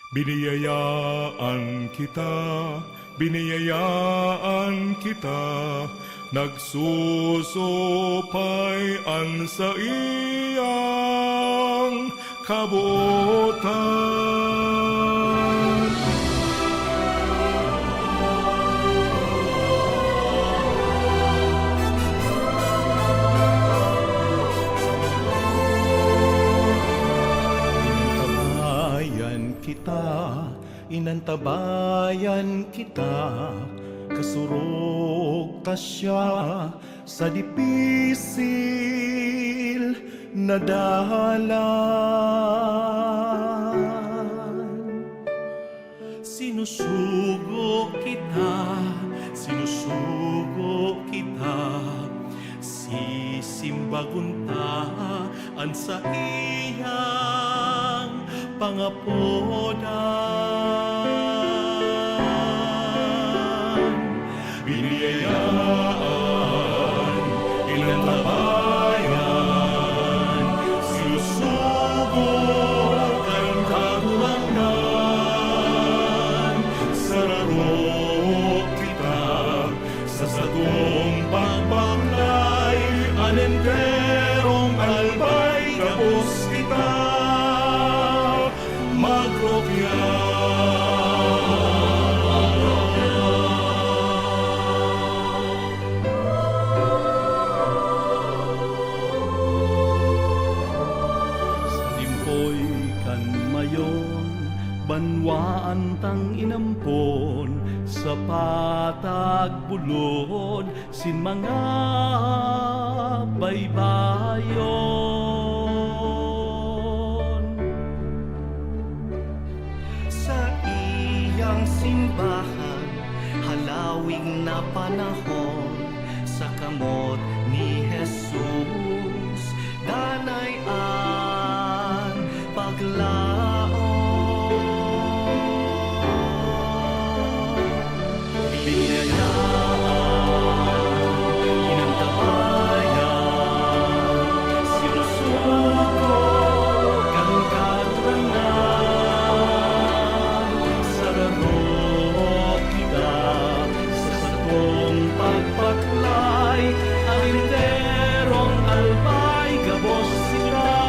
Biniyayaan kita, biniyayaan kita, nagsusupayan sa iyang kabuotan. Inantabayan kita, kasurog ta siya sa dipisil na dalan. Sinusugo kita, sisimbaguntaan sa iyang pangapodan. Biniyayaan, inantabayan, sinusugo ang kagulangan. Sararo kita sa satong pagbaklay, anenderong albay gabos kita magrokya. Banwaan tang inampon sa patag bulod sin mga baybayon. Sa iyang simbahan halawing na panahon, sa kamot ni Jesus danayan paglaon. Pagpaklay, ang linderong albay, gabos sila.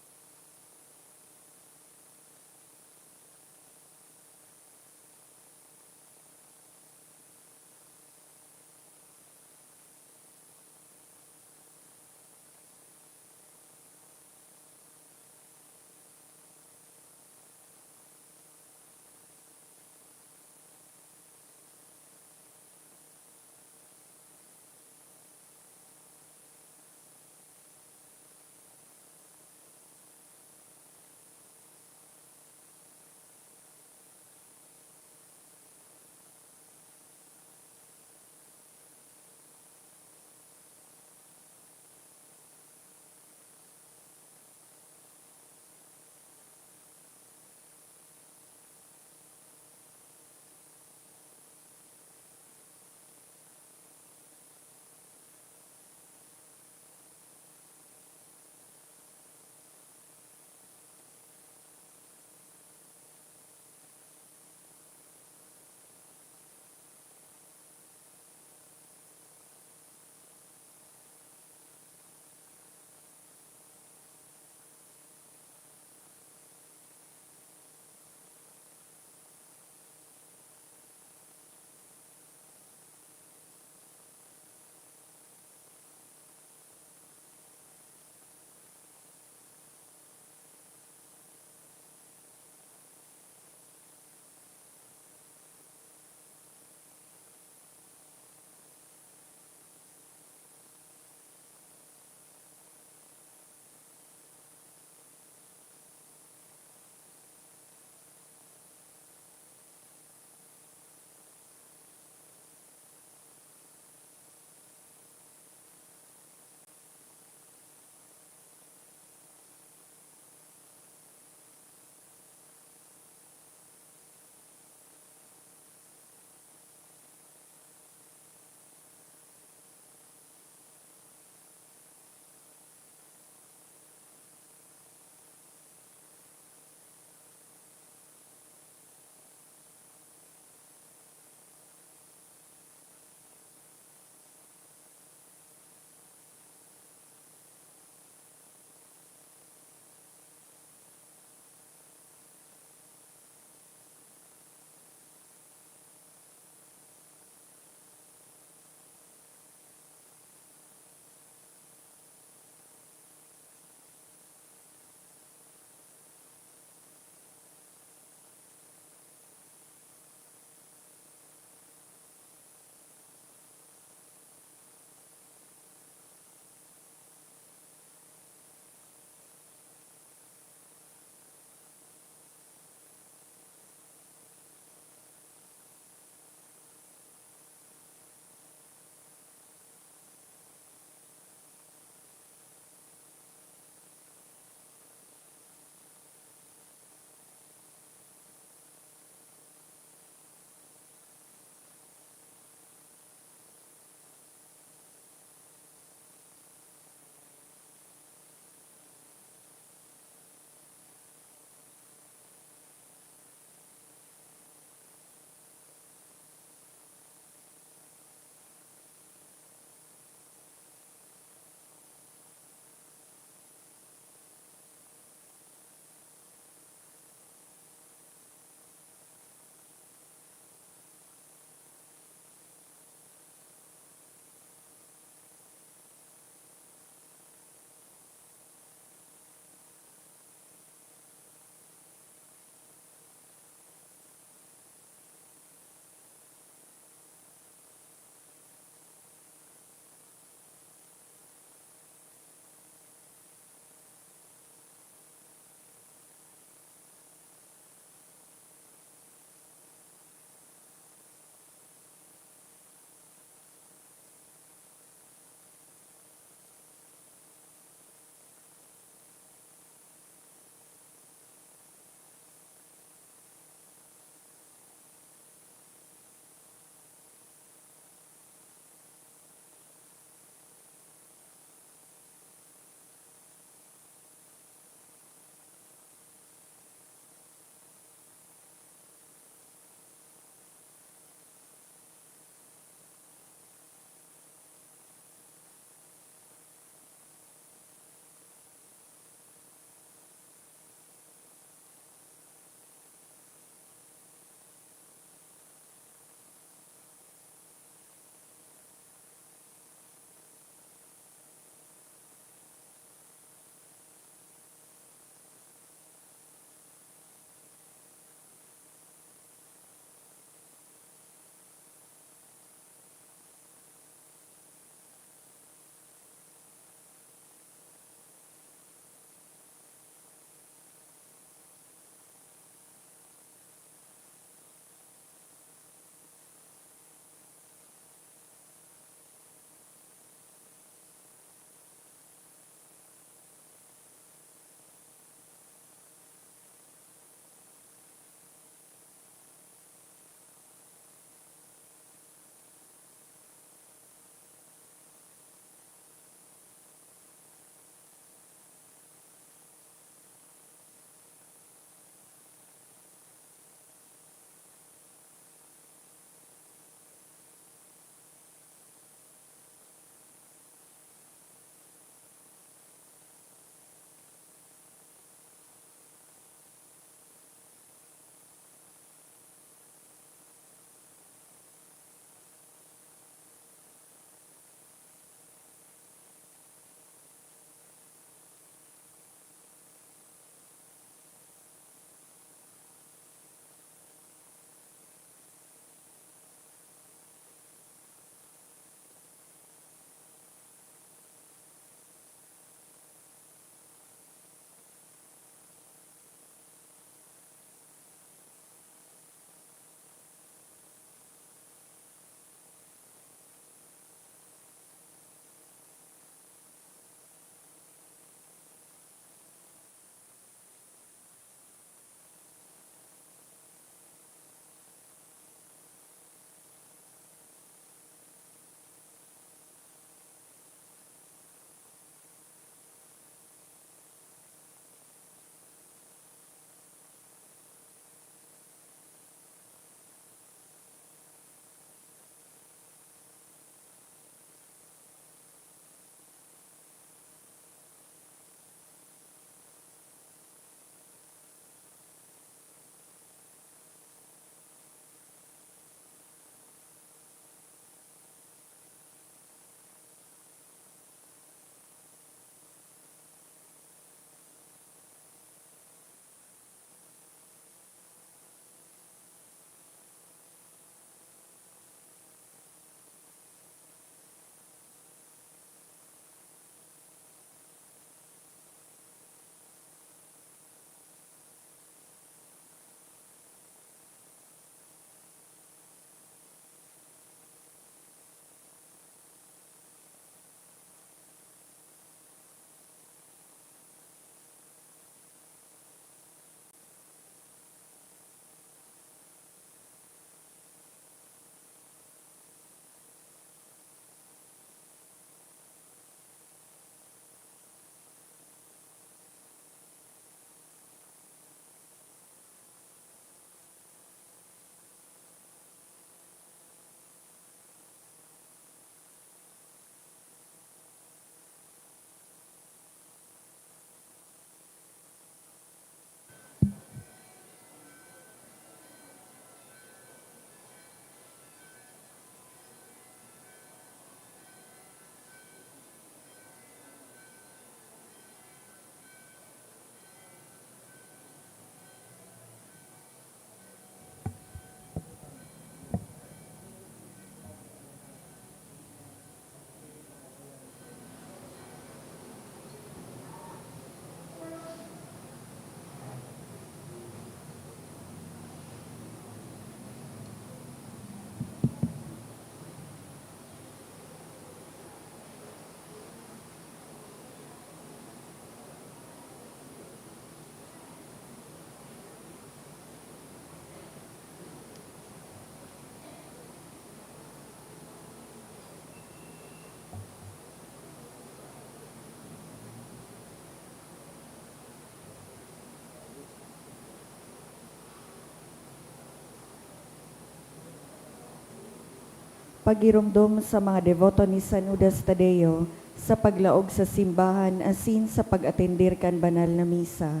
pagirumdom sa mga devoto ni San Judas Tadeo sa paglaog sa simbahan asin sa pag-atendir kan banal na misa.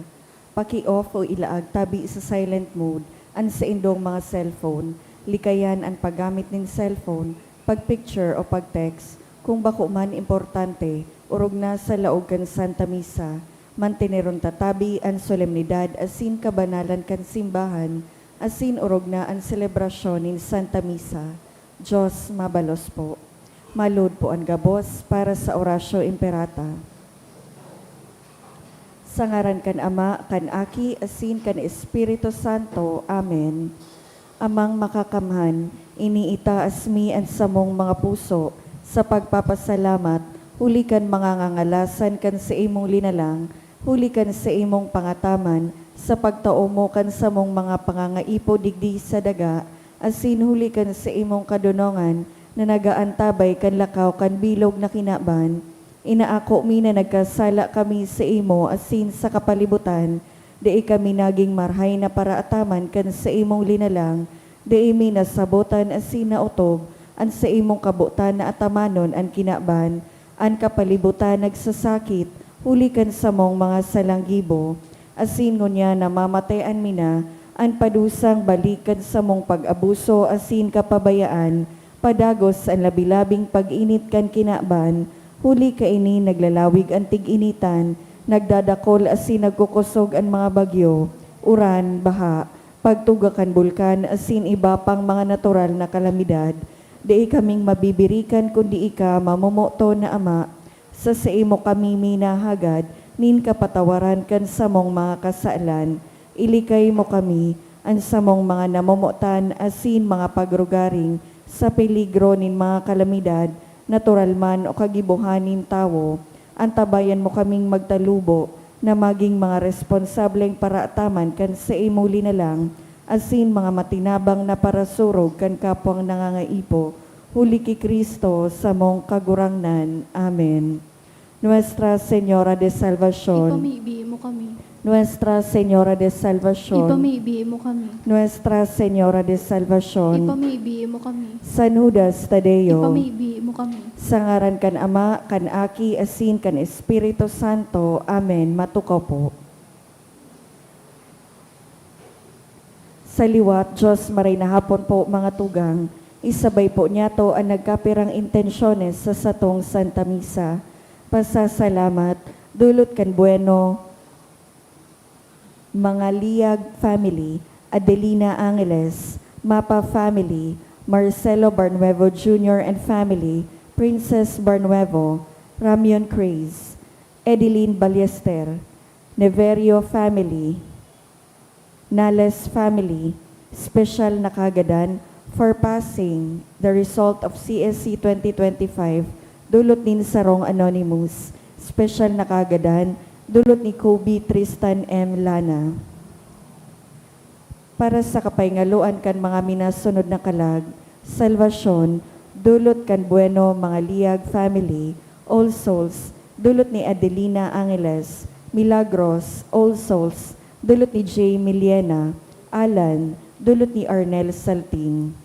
Paki-off o ilaag tabi sa silent mode an sa indong mga cellphone, likayan ang paggamit ng cellphone, pag-picture o pag-text, kung bako man importante, urog na sa laog kan Santa Misa, manteneron tatabi ang solemnidad asin kabanalan kan simbahan, asin urog na ang selebrasyon ng Santa Misa. Diyos mabalos po. Malud po ang gabos para sa orasyo imperata. Sa ngaran kan Ama, kan Aki, asin kan Espiritu Santo. Amen. Amang makakamhan, iniitaas mi ang samong mga puso sa pagpapasalamat, huli kan mga ngangalasan kan sa imong linalang, huli kan sa imong pangataman, sa pagtao mo kan samong mga pangangaipo digdi sa daga, asin huli kan sa imong kadunongan, na nagaantabay kan lakaw kan bilog na kinaban. Inaako mi na nagkasala kami sa imo asin sa kapalibutan, di kami naging marhay na paraataman kan sa imong linalang, di mi nasabotan asin na utob, an sa imong kabutan na atamanon an kinaban, an kapalibutan nagsasakit, huli kan sa mong mga salanggibo, asin ngunya namamatayan mi na, an padusang balikan sa mong pag-abuso asin kapabayaan, padagos ang labilabing pag-init kan kinaban, huli kaini naglalawig ang tig-initan, nagdadakol asin nagkukusog ang mga bagyo, uran, baha, pagtugakan bulkan asin iba pang mga natural na kalamidad, di kaming mabibirikan kundi ika mamumoto na Ama, sa imo kami minahagad, nin kapatawaran kan samong mga kasalan, ilikay mo kami, ang samong mga namumutan asin mga pagrugaring, sa peligro nin mga kalamidad, natural man o kagibuhanin tawo, antabayan mo kaming magtalubo, na maging mga responsableng paraataman kan sa imo linalang, asin mga matinabang na parasurog kan kapwang nangangaipo, huli ki Kristo sa mong kagurangnan. Amen. Nuestra Señora de Salvación, Ipamibigay mo kami. Nuestra Señora de Salvación, Ipamibigay mo kami. Nuestra Señora de Salvación, Ipamibigay mo kami. San Judas Tadeo, Ipamibigay mo kami. sa ngaran kan Ama, kan Aki, asin kan Espiritu Santo. Amen. Matukaw po. Sa liwat, Diyos maray na hapon po mga tugang, isabay po niya to ang nagkapirang intensyones sa satong Santa Misa. Pasasalamat, dulot kan bueno, mga Liag family, Adelina Angeles, Mapa family, Marcelo Barnuevo Jr. and family, Princess Barnuevo, Ramion Craze, Edeline Ballester, Neverio family, Nales family, special na kagadan for passing the result of CSC 2025, dulot ni Sarong Anonymous, special na kagadan, dulot ni Kobe Tristan M. Lana. Para sa kapayngaluan kan mga minasunod na kalag, salvasyon, dulot kan bueno mga Liag family, All Souls, dulot ni Adelina Angeles, Milagros, All Souls, dulot ni J. Miliena, Alan, dulot ni Arnel Salting.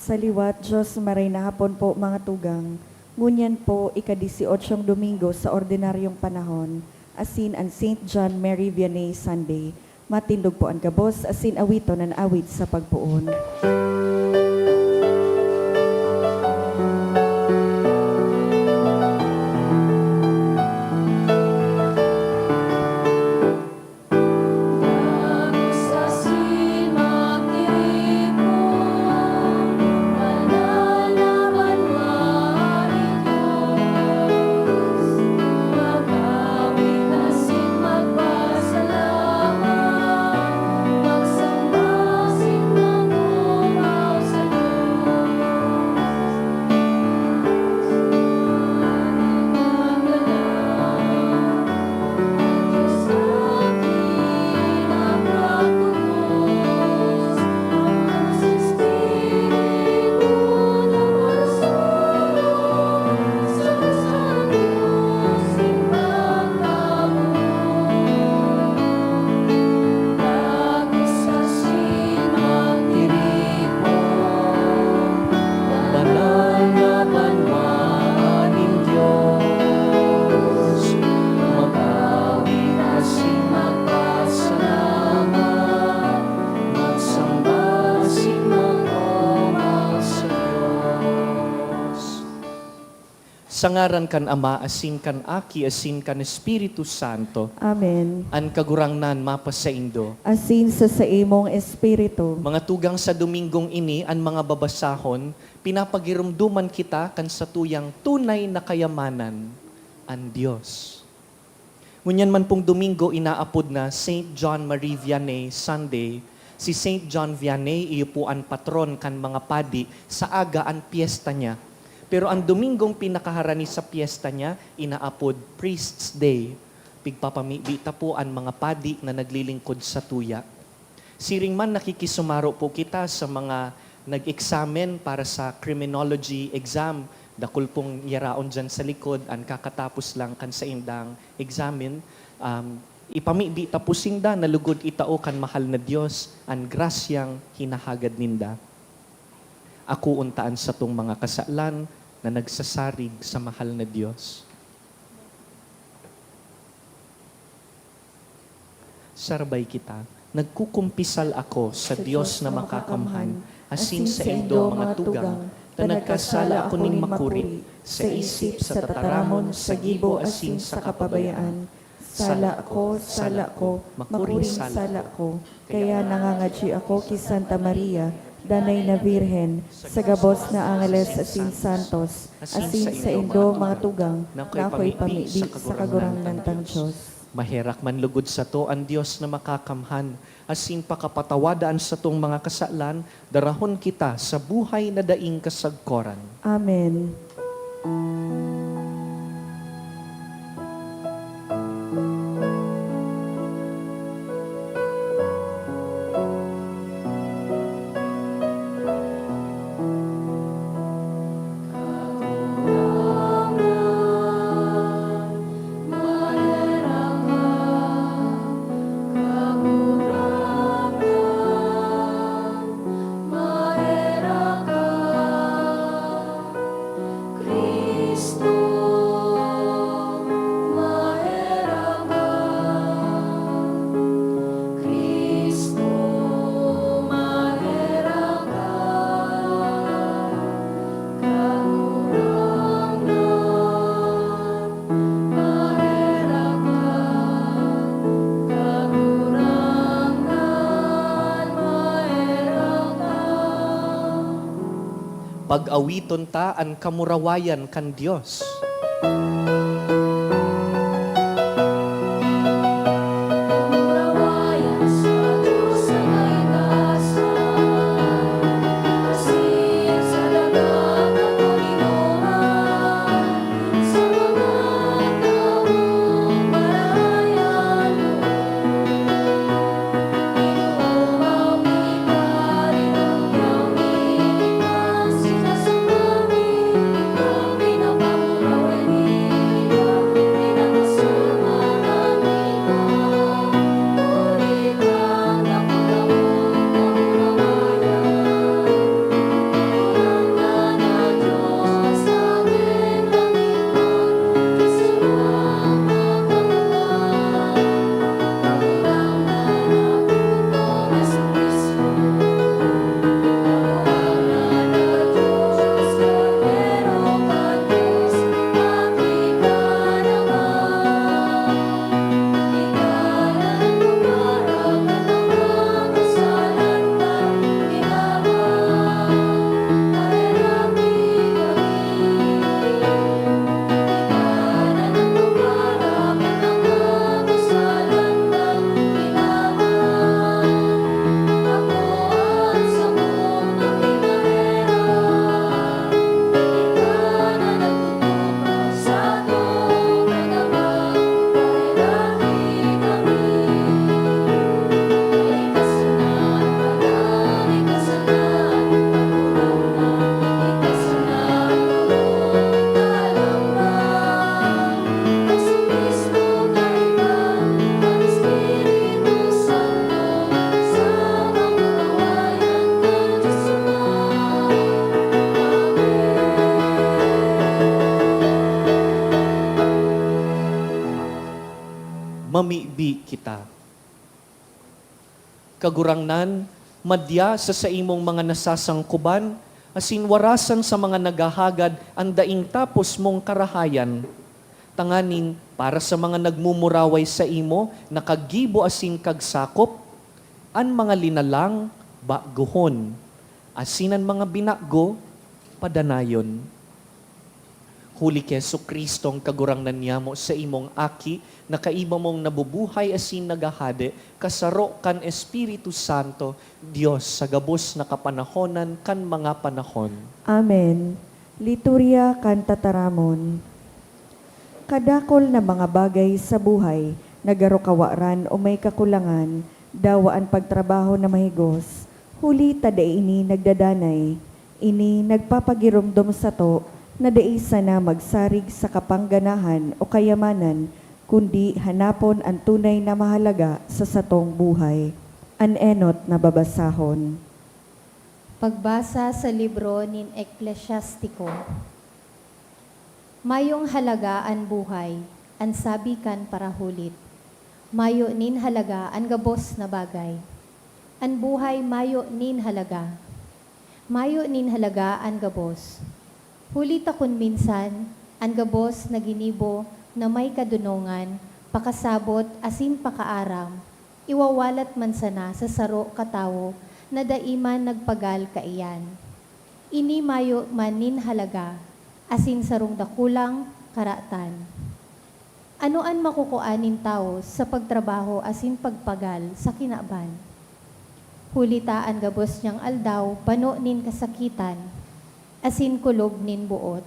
Sa liwat, Diyos maray na hapon po mga tugang. Ngunyan po, ika-18 Domingo sa ordinaryong panahon, asin ang St. John Mary Vianney Sunday. Matindog po ang gabos, asin awiton ang awit sa pagpuon. Sangaran kan Ama, asin kan Aki, asin kan Espiritu Santo. Amen. An kagurangnan mapasaindo. Asin sa imong espiritu. Mga tugang sa Domingong ini, an mga babasahon, pinapagirumduman kita kan sa tuyang tunay na kayamanan, an Diyos. Ngunyan man pong Domingo, inaapod na St. John Marie Vianney Sunday. Si St. John Vianney, iyo po ang patron kan mga padi sa aga ang piyesta niya. Pero ang Domingong pinakaharani sa piyesta niya, inaapod Priest's Day. Pigpapamibita po ang mga padi na naglilingkod sa tuya. Siring man nakikisumaro po kita sa mga nag-examen para sa criminology exam. Dakul pong yaraon dyan sa likod, ang kakatapos lang kan sa indang examen. Ipamibita po singda, nalugod itao kan mahal na Diyos, ang grasyang hinahagad ninda. Ako untaan sa tong mga kasalan na nagsasarig sa mahal na Diyos. Sarbay kita, nagkukumpisal ako sa Diyos na makakamhan, asin sa indo mga tugang, na nagkasala ako ning makuri, sa isip, sa tataramon, sa gibo, asin sa kapabayaan. Sala ko, makuring sala ko, kaya nangangadji ako ki Santa Maria, Danay na Birhen, sa gabos na Angeles asin Santos, asin sa indo mga tugang, na ako'y pamibig sa kagurangnan tang Diyos. Maherak man lugod sa to ang Diyos na makakamhan, asin pakapatawadaan sa tong mga kasalan, darahon kita sa buhay na daing kasagkoran. Amen. Pag-awiton ta ang kamurawayan kan Diyos. pagpili kita. Kagurangnan, madya sa imong mga nasasangkuban, asin warasan sa mga nagahagad ang daing tapos mong karahayan. Tanganing para sa mga nagmumuraway sa imo, nakagibo asin kagsakop, an mga linalang baguhon, asinan mga binakgo, padanayon. Huli kay Jesucristo ang kagurangnan niya mo sa imong aki, na kaiba mong nabubuhay asin nagahade, kasaro kan Espiritu Santo, Diyos sa gabos na kapanahonan kan mga panahon. Amen. Liturya kan tataramon. Kadakol na mga bagay sa buhay, nagaro kawaran o may kakulangan, dawaan pagtrabaho na mahigos. Huli taday ini nagdadanay, ini nagpapagirumdom sa to, na daisa na magsarig sa kapangganahan o kayamanan, kundi hanapon ang tunay na mahalaga sa satong buhay. An enot na babasahon. Pagbasa sa libro ni Eklesiastiko. Mayong halaga ang buhay, ang sabikan para hulit. Mayo nin halaga ang gabos na bagay. Ang buhay mayo nin halaga. Mayo nin halaga ang gabos. Hulit akon minsan, ang gabos na ginibo na may kadunongan, pakasabot asin pakaaram, iwawalat man sana sa saro katawo, na daiman nagpagal kaiyan. Ini mayo manin halaga, asin sarong dakulang karatan. Anoan makukuanin tao sa pagtrabaho asin pagpagal sa kinaban? Hulita ang gabos niyang aldaw, pano nin kasakitan, asin kulog nin buot.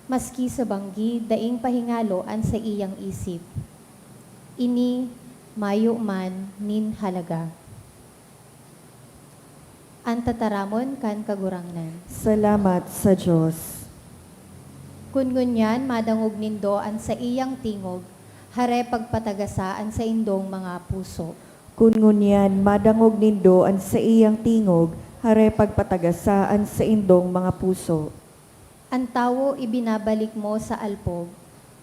Maski sa banggi, daing pahingalo an sa iyang isip. Ini, mayo man, nin halaga. Ang tataramon kan kagurangnan. Salamat sa Diyos. Kungunyan, madangog nindo an sa iyang tingog, hare pagpatagasaan sa indong mga puso. Kungunyan, madangog nindo ang sa iyang tingog, hare pagpatagasaan sa indong mga puso. Ang tawo ibinabalik mo sa alpog,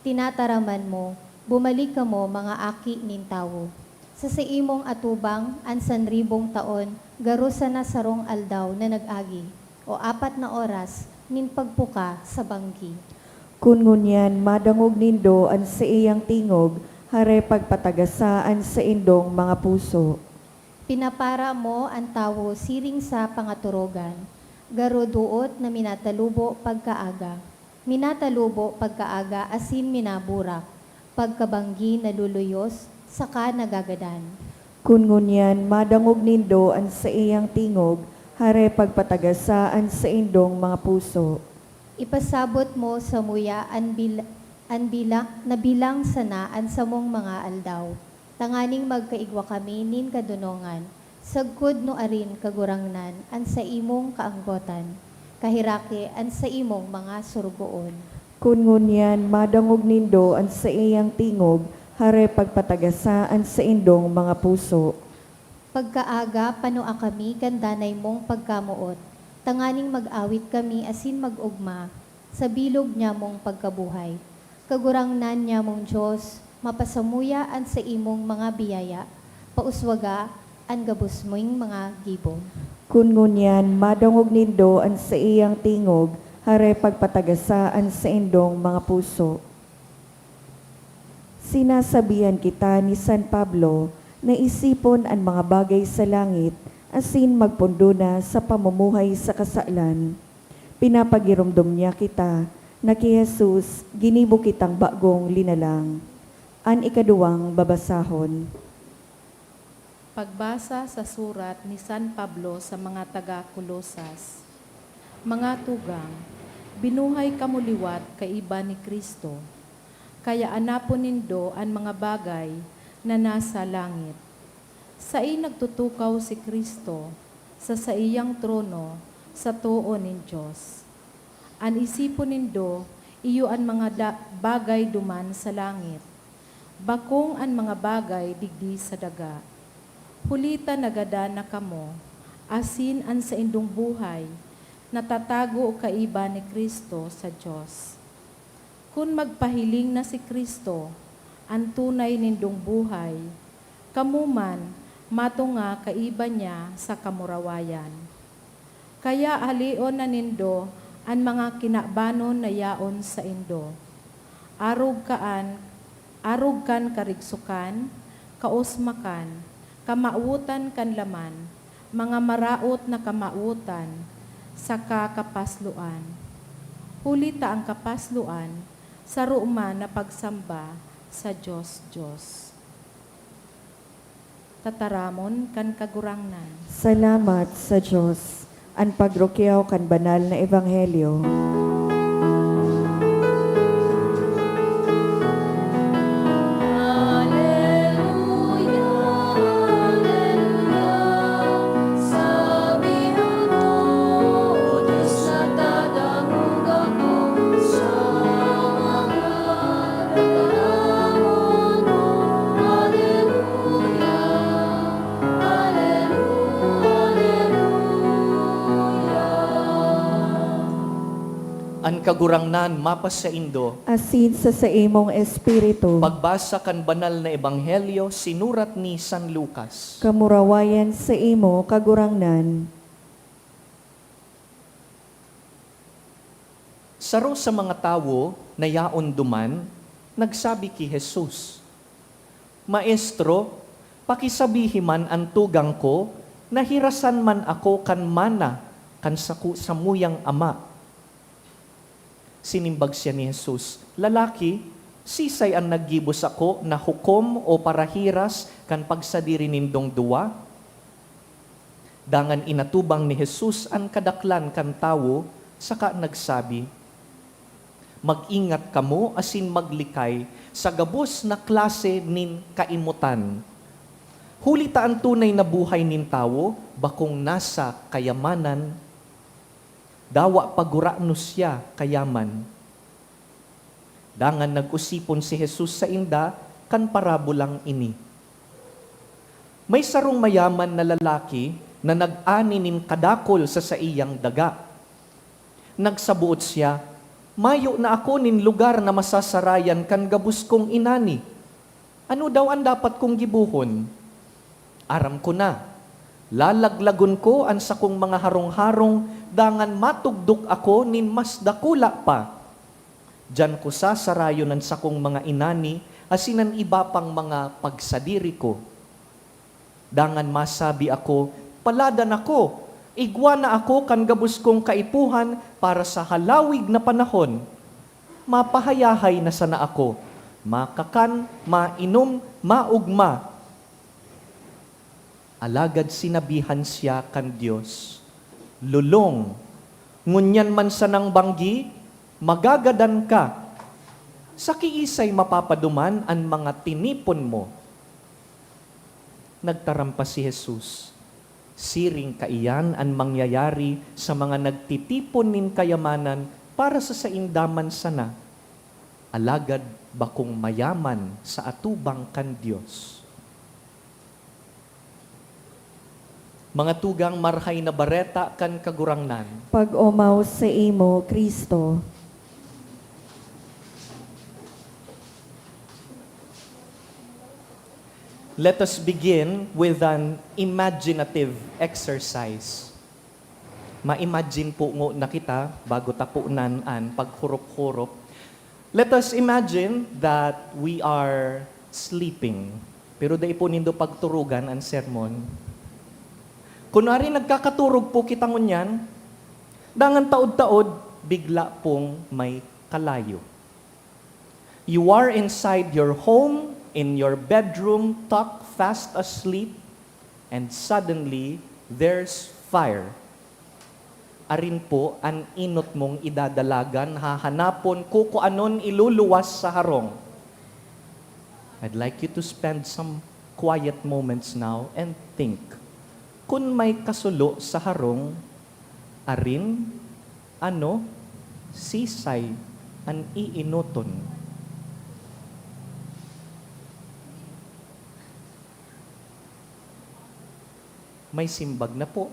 tinataraman mo, bumalik ka mo mga aki nin tawo. Sa imong atubang, an sanribong taon, garusa na sarong aldaw na nag-agi, o 4 na oras, nin pagpuka sa banggi. Kungunyan, madangog nindo ang sa iyang tingog, hare pagpatagasaan sa indong mga puso. Pinapara mo ang tawo siring sa pangaturogan, garo duot na minatalubo pagkaaga. Minatalubo pagkaaga asin minaburak, pagkabanggi naluluyos, saka nagagadan. Kungunyan, madangog nindo ang sa iyang tingog, hare pagpatagasaan sa indong mga puso. Ipasabot mo sa muya na bilang sana ang samong mga aldaw. Tanganing magkaigwa kami nin kadunongan, sagkod no arin kagurangnan, an sa imong kaanggotan, kahirake an sa imong mga surgoon. Kungunyan, madangog nindo ang sa iyang tingog, hare pagpatagasaan sa indong mga puso. Pagkaaga, panua kami kandanay mong pagkamuot, tanganing mag-awit kami asin mag-ugma, sa bilog niya mong pagkabuhay. Kagurangnan niya mong Diyos, mapasamuyaan sa imong mga biyaya, pauswaga ang gabos mo'ng mga gibo. Kungunyan, madangog nindo ang sa iyang tingog, hare pagpatagasaan sa indong mga puso. Sinasabihan kita ni San Pablo na isipon ang mga bagay sa langit, asin magpundo na sa pamumuhay sa kasalan. Pinapagirumdum niya kita na kay Jesus ginibo kitang bagong linalang. An ikaduwang babasahon. Pagbasa sa surat ni San Pablo sa mga taga-Kolosas. Mga tugang, binuhay kamuliwat kaiba ni Kristo, kaya anapon nindo ang mga bagay na nasa langit. Sa nagtutukaw si Kristo sa iyang trono sa tuo nin Diyos. An isipon nindo, iyo ang mga bagay duman sa langit, bakong ang mga bagay digdi sa daga. Hulita nagada na kamo, asin an sa indong buhay, natatago o kaiba ni Kristo sa Diyos. Kung magpahiling na si Kristo, ang tunay nindong buhay. Kamuman, matunga kaiba niya sa kamurawayan. Kaya halion na nindo ang mga kinabanon na yaon sa indo. Arog kan karigsukan, kausmakan, kamautan kan laman, mga maraot na kamautan, sa kakapasluan. Hulita ang kapasluan, sa ruman na pagsamba sa Diyos. Tataramon kan kagurangnan. Salamat sa Diyos. Ang pagrukyaw kan banal na ebanghelyo. An kagurangnan mapas sa indo, Asin sa imong espiritu. pagbasa kan banal na ebanghelyo sinurat ni San Lucas. Kamurawayan sa imo kagurangnan. Saro sa mga tawo na yaon duman, nagsabi ki Jesus, Maestro, pakisabihiman ang tugang ko, nahirasan man ako kan mana, kan samuyang ama. Sinimbag siya ni Jesus, Lalaki, sisay ang naggibos ako na hukom o parahiras kan pagsadiri nindong duwa? Dangan inatubang ni Jesus ang kadaklan kan tawo, saka nagsabi, Mag-ingat kamo asin maglikay sa gabos na klase nin kaimutan. Hulita ang tunay na buhay nin tawo, bakong nasa kayamanan, dawa pagurano siya kayaman. Dangan nag-usipon si Jesus sa inda, kan parabolang ini. May sarong mayaman na lalaki na nag-ani nin kadakol sa iyang daga. Nagsabuot siya, Mayo na ako nin lugar na masasarayan kan gabus kong inani. Ano daw ang dapat kong gibuhon? Aram ko na. Lalaglagon ko ang sakong mga harong-harong, dangan matugdok ako nin mas dakula pa. Diyan ko sasarayon ang sakong mga inani, asinan iba pang mga pagsadiri ko. Dangan masabi ako, paladan ako, igwa na ako kan gabus kong kaipuhan para sa halawig na panahon. Mapahayahay na sana ako, makakan, mainom, maugma. Alagad sinabihan siya kan Diyos, Lulong, ngunyan man sanang banggi, magagadan ka. Sa kiisay mapapaduman ang mga tinipon mo. Nagtarampas si Jesus. Siring kaiyan ang mangyayari sa mga nagtitipon nin kayamanan para sa saindaman sana. Alagad bakong mayaman sa atubang kan Diyos. Mga tugang marhay na bareta kan kagurangnan. Pag-umaw sa imo, Kristo. Let us begin with an imaginative exercise. Ma-imagine po ngo na kita bago tapunan ang paghurop-hurop. Let us imagine that we are sleeping. Pero dahil po nindo pagturugan ang sermon. Kunwari nagkakaturog po kita ngunyan, dangan taod-taod, bigla pong may kalayo. You are inside your home, in your bedroom, tucked fast asleep, and suddenly, there's fire. Arin po, ang inot mong idadalagan, hahanapon, kukuanon iluluwas sa harong. I'd like you to spend some quiet moments now and think, kung may kasulo sa harong, arin, ano, sisay, ang iinoton. May simbag na po.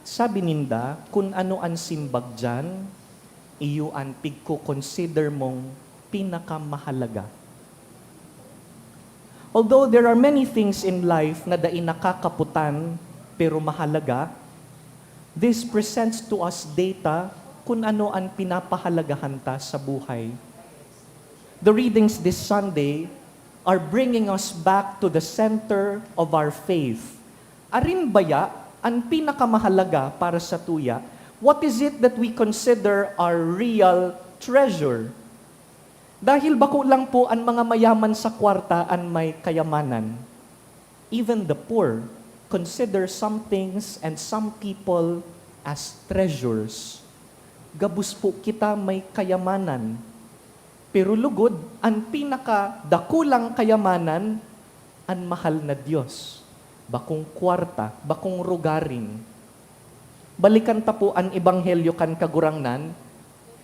Sabi ninda, kung ano ang simbag dyan, iyo ang pigko-consider mong pinakamahalaga. Although there are many things in life na dai nakakaputan pero mahalaga, this presents to us data kung ano ang pinapahalagahan ta sa buhay. The readings this Sunday are bringing us back to the center of our faith. Arin baya ang pinakamahalaga para sa tuya? What is it that we consider our real treasure? Dahil bako lang po ang mga mayaman sa kwarta ang may kayamanan. Even the poor consider some things and some people as treasures. Gabus po kita may kayamanan. Pero lugod, ang pinakadakulang kayamanan, ang mahal na Diyos. Bakong kwarta, bakong rugaring. Balikan ta po ang ebanghelyo kan kagurangnan.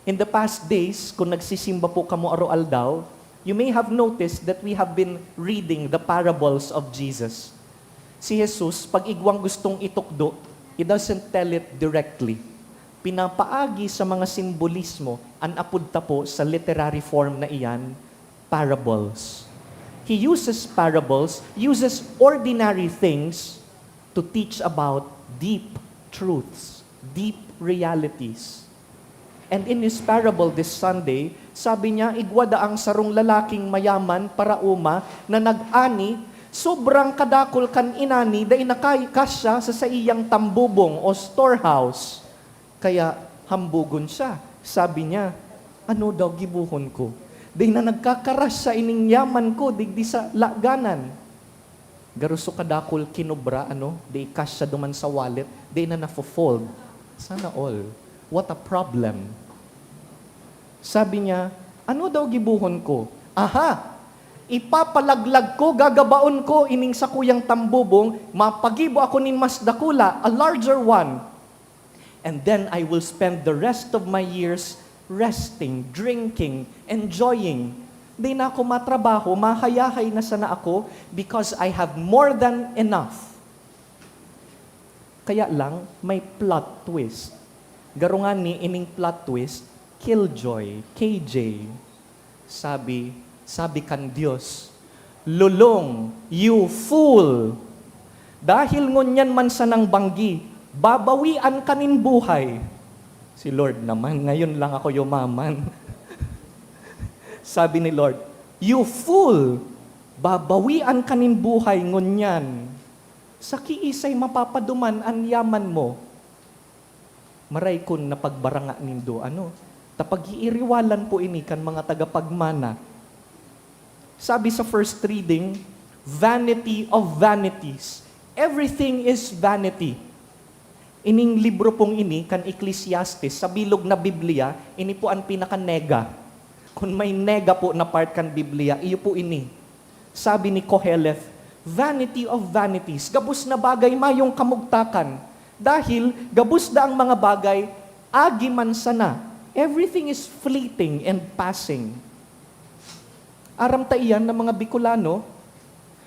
In the past days, kung nagsisimba po kamo araw-aldaw, you may have noticed that we have been reading the parables of Jesus. Si Jesus, pag igwang gustong itukdo, He doesn't tell it directly. Pinapaagi sa mga simbolismo, ang apudta po sa literary form na iyan, parables. He uses parables, uses ordinary things to teach about deep truths, deep realities. And in his parable this Sunday, sabi niya, igwada ang sarong lalaking mayaman para uma na nag-ani, sobrang kadakol kan inani, da inakaikas siya sa iyang tambubong o storehouse. Kaya hambugon siya. Sabi niya, ano daw gibuhon ko? Day na nagkakaras sa ining yaman ko, digdi sa laganan. Garuso kadakol kinubra, day cash siya duman sa wallet, day na nafo-fold. Sana all. What a problem. Sabi niya, ano daw gibuhon ko? Aha! Ipapalaglag ko, gagabaon ko, ining sa kuyang tambubong, mapagibo ako nin mas dakula, a larger one. And then I will spend the rest of my years resting, drinking, enjoying. Di na ako matrabaho, mahayahay na sana ako because I have more than enough. Kaya lang, may plot twist. Garungan ni ining plot twist, killjoy, KJ. Sabi kan Diyos, lulong, you fool! Dahil ngunyan man sanang banggi, babawian kanin buhay. Si Lord naman, ngayon lang ako yumaman. Sabi ni Lord, you fool! Babawian kanin buhay ngunyan. Sa kiisay mapapaduman ang yaman mo. Maray kun na pagbaranga nindo, tapag iiriwalan po ini kan mga tagapagmana. Sabi sa first reading, vanity of vanities. Everything is vanity. Ining libro pong ini, kan Ecclesiastes, sa bilog na Biblia, ini po ang pinaka-nega. Kung may nega po na part kan Biblia, iyo po ini. Sabi ni Koheleth, vanity of vanities. Gabus na bagay mayong kamugtakan. Dahil gabus da ang mga bagay, agi man sana. Everything is fleeting and passing. Aram ta iyan ng mga Bicolano,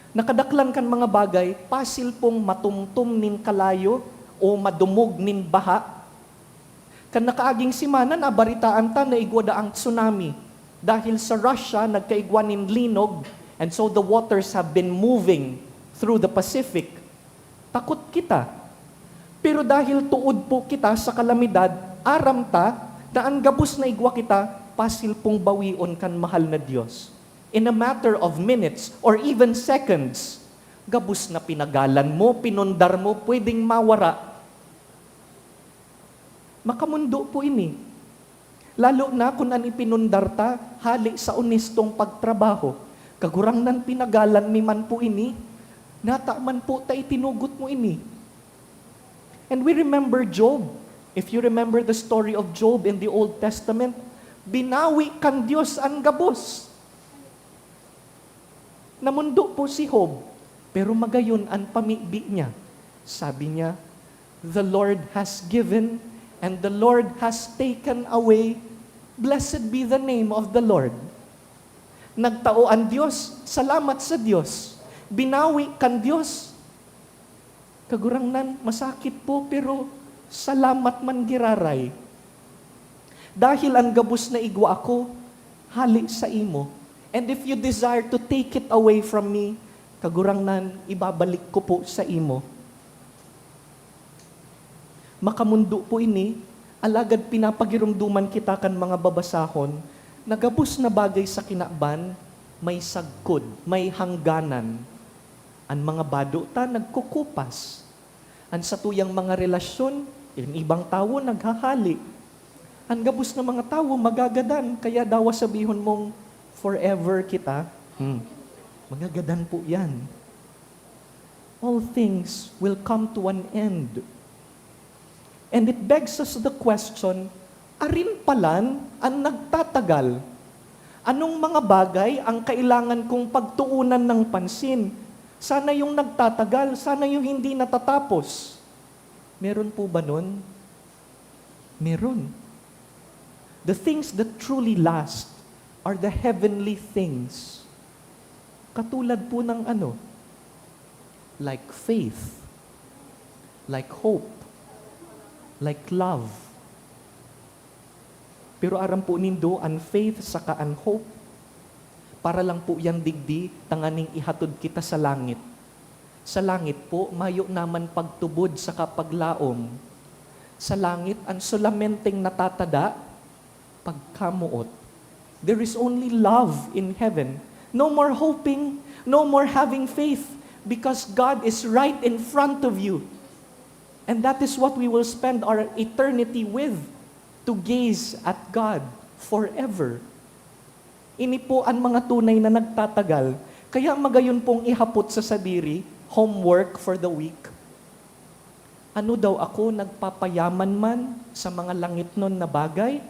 nakadaklan kan mga bagay, pasil pong matumtum nin kalayo o madumog nin baha. Kan nakaaging simana na baritaan ta na igwada ang tsunami. Dahil sa Russia, nagkaigwa nin linog, and so the waters have been moving through the Pacific. Takot kita. Pero dahil tuod po kita sa kalamidad, aram ta, daan gabus na igwa kita, pasil pong bawion kan mahal na Diyos. In a matter of minutes or even seconds, gabus na pinagalan mo, pinundar mo, pwedeng mawara. Makamundo po ini. Lalo na kung an ipinundar ta, hali sa honestong pagtrabaho. Kagurangnan pinagalan mi man po ini, nata man po ta itinugot mo ini. And we remember Job. If you remember the story of Job in the Old Testament, binawi kan Diyos ang gabos. Namundo po si Job, pero magayon ang pamibi niya. Sabi niya, the Lord has given and the Lord has taken away. Blessed be the name of the Lord. Nagtao ang Diyos, salamat sa Diyos. Binawi kan Diyos. Kagurangnan, masakit po, pero salamat man giraray. Dahil ang gabos na igwa ako, hali sa imo. And if you desire to take it away from me, kagurangnan, ibabalik ko po sa imo. Makamundo po ini, alagad pinapagirumduman kita kan mga babasahon, nagabus na bagay sa kinakban, may sagkod, may hangganan. Ang mga bado ta nagkukupas. Ang sa tuyang mga relasyon, yung ibang tao naghahali. Ang gabus na mga tao magagadan, kaya dawa sabihon mong forever kita. Magagadan po yan. All things will come to an end. And it begs us the question, arin palan ang nagtatagal? Anong mga bagay ang kailangan kong pagtuunan ng pansin? Sana yung nagtatagal, sana yung hindi natatapos. Meron po ba nun? Meron. The things that truly last are the heavenly things. Katulad po ng ano? Like faith, like hope, like love. Pero aram po nindo, ang faith saka ang hope, para lang po yan digdi, tanganing ihatod kita sa langit. Sa langit po, mayo naman pagtubod sa kapaglaom. Sa langit, ang solamenteng natatada, pagkamuot. There is only love in heaven. No more hoping, no more having faith, because God is right in front of you. And that is what we will spend our eternity with, to gaze at God forever. Ini po ang mga tunay na nagtatagal. Kaya magayon pong ihapot sa sadiri, homework for the week. Ano daw ako, nagpapayaman man sa mga langit nun na bagay?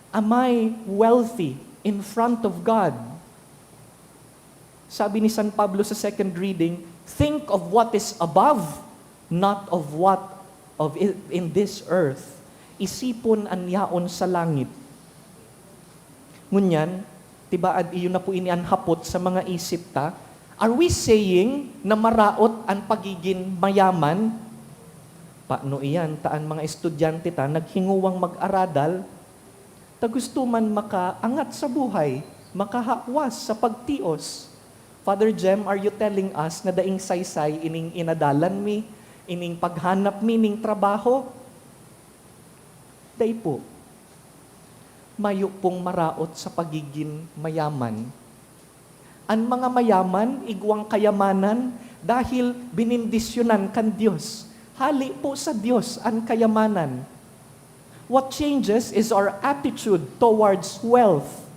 Am I wealthy in front of God? Sabi ni San Pablo sa second reading, think of what is above, not of what in this earth. Isipon ang yaon sa langit. Ngunyan, tibaad iyon na po ini ang hapot sa mga isip ta. Are we saying na maraot ang pagiging mayaman? Paano iyan? Taan mga estudyante ta, naghinguwang mag-aradal, ta gusto man makaangat sa buhay, makahakwas sa pagtios. Father Jem, are you telling us na daing saysay ining inadalan mi, ining paghanap mi ning trabaho? Day po, mayo pong maraot sa pagiging mayaman. Ang mga mayaman, igwang kayamanan, dahil binindisyonan kan Diyos. Hali po sa Diyos ang kayamanan. What changes is our attitude towards wealth.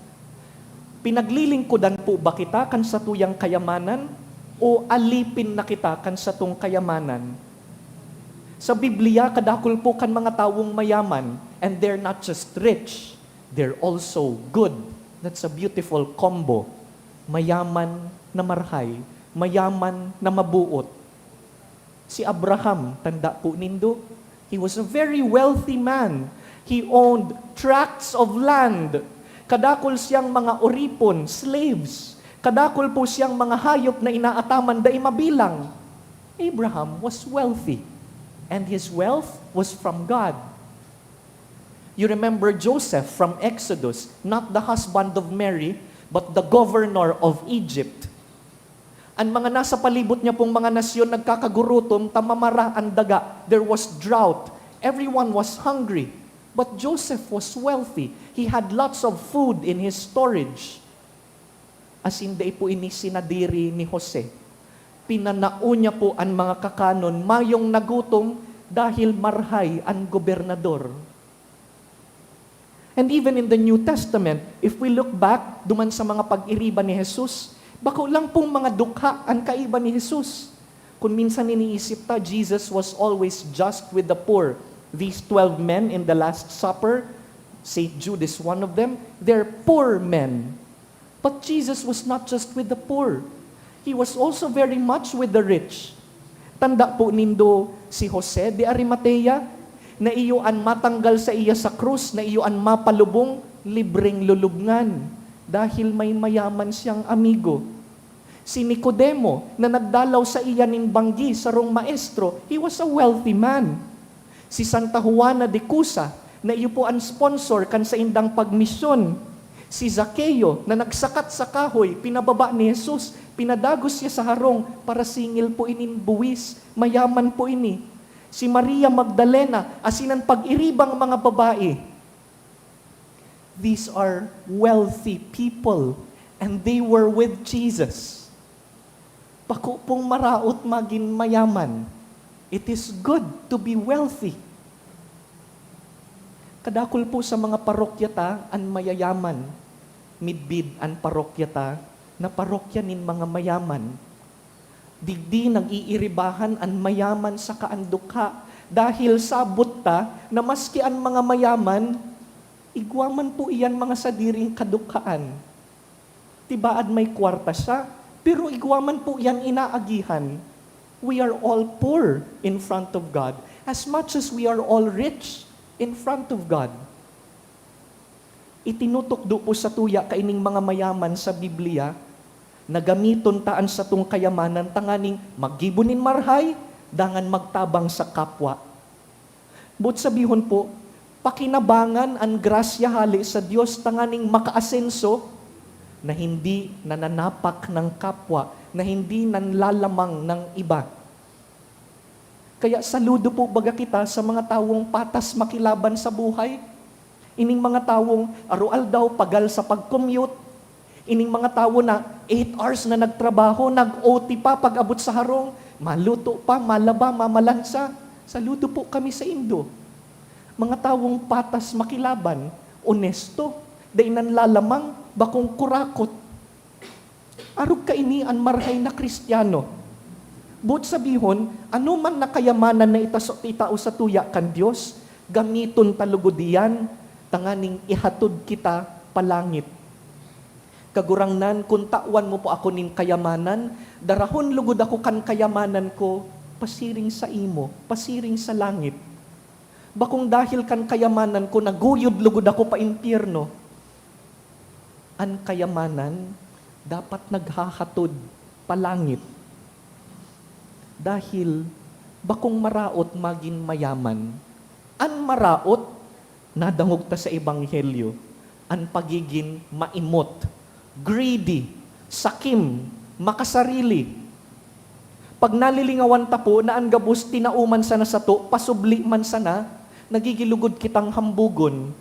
Pinaglilingkudan po ba kita kan sa tuyang kayamanan o alipin na kita kan sa tung kayamanan? Sa Biblia, kadakol po kan mga tawong mayaman, and they're not just rich, they're also good. That's a beautiful combo. Mayaman na marhay, mayaman na mabuot. Si Abraham, tanda po nindo, he was a very wealthy man. He owned tracts of land. Kadakol siyang mga oripon, slaves. Kadakol po siyang mga hayop na inaataman da mabilang. Abraham was wealthy. And his wealth was from God. You remember Joseph from Exodus, not the husband of Mary, but the governor of Egypt. Ang mga nasa palibot niya pong mga nasyon nagkakagurutom, tamamara ang daga. There was drought. Everyone was hungry. But Joseph was wealthy. He had lots of food in his storage. As hindi po ini sinadiri ni Jose. Pinanao niya po ang mga kakanon, mayong nagutom dahil marhay ang gobernador. And even in the New Testament, if we look back, duman sa mga pag-iriba ni Jesus, bako lang pong mga dukha ang kaiba ni Jesus. Kung minsan iniisip ta, Jesus was always just with the poor. These 12 men in the Last Supper, St. Jude is one of them, they're poor men. But Jesus was not just with the poor. He was also very much with the rich. Tanda po nindo si Jose de Arimatea, na iyo an matanggal sa iya sa krus, na iyo an mapalubong, libreng lulubngan, dahil may mayaman siyang amigo. Si Nicodemo, na nagdalaw sa iya ning banggi sa rong maestro, he was a wealthy man. Si Santa Juana de Cusa, na iyo po ang sponsor kan sa indang pagmisyon. Si Zaccheo na nagsakat sa kahoy, pinababa ni Jesus, pinadagos niya sa harong para singil po inin buwis, mayaman po ini. Si Maria Magdalena, asinan pag-iribang mga babae. These are wealthy people and they were with Jesus. Bako pong maraot maging mayaman. It is good to be wealthy. Kadakol po sa mga parokya ta, an mayayaman. Midbid an parokya ta, na parokya nin mga mayaman. Digdi nag-iiribahan an mayaman sa kaanduka. Dahil sabot ta, na maski an mga mayaman, igwaman po iyan mga sadiring kadukaan. Tibaad may kwarta siya, pero igwaman po iyan inaagihan. We are all poor in front of God, as much as we are all rich in front of God. Itinutukdo po sa tuya kaining mga mayaman sa Biblia, na gamiton taan sa tung kayamanan, tanganing maggibunin marhay, dangan magtabang sa kapwa. But sabihon po, pakinabangan ang grasya hali sa Diyos, tanganing makaasenso, na hindi nananapak ng kapwa, na hindi nanlalamang ng iba. Kaya saludo po baga kita sa mga tawong patas makilaban sa buhay. Ining mga tawong arual daw pagal sa pag-commute. Ining mga tawo na 8 hours na nagtrabaho, nag-OT pa pag-abot sa harong, maluto pa, malaba, mamalansa. Saludo po kami sa Indo. Mga tawong patas makilaban, onesto, dahi nanlalamang, bakong kurakot. Arog ka ini an marhay na Kristiyano. But sabihon, ano man na kayamanan na itao sa tuya kan Diyos, gamiton talugodian, tanganing ihatod kita palangit. Kagurangnan, kung tawan mo po ako nin kayamanan, darahon lugod ako kan kayamanan ko, pasiring sa imo, pasiring sa langit. Bakong dahil kan kayamanan ko, naguyod lugod ako pa impyerno, an kayamanan, dapat naghahatod palangit. Dahil bakong maraot maging mayaman. An maraot, nadangog ta sa ebanghelyo, an pagiging maimot, greedy, sakim, makasarili. Pag nalilingawan ta po na an gabus tinauman sana sa to, pasubli man sana, nagigilugod kitang hambugon.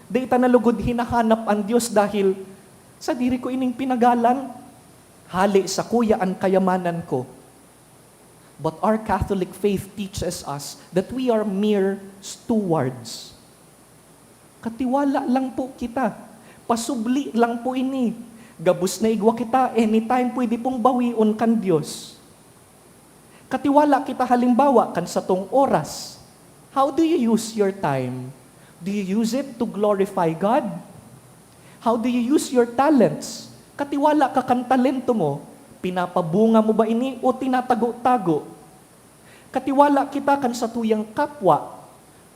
Di ta nalugod hinahanap ang Diyos dahil sa diri ko ining pinagalan, hali sa kuya ang kayamanan ko. But our Catholic faith teaches us that we are mere stewards. Katiwala lang po kita. Pasubli lang po ini. Gabus na igwa kita, anytime pwede pong bawion kan Diyos. Katiwala kita halimbawa kan sa tong oras. How do you use your time? Do you use it to glorify God? How do you use your talents? Katiwala ka kan talento mo. Pinapabunga mo ba ini o tinatago-tago? Katiwala kita kan sa tuyang kapwa.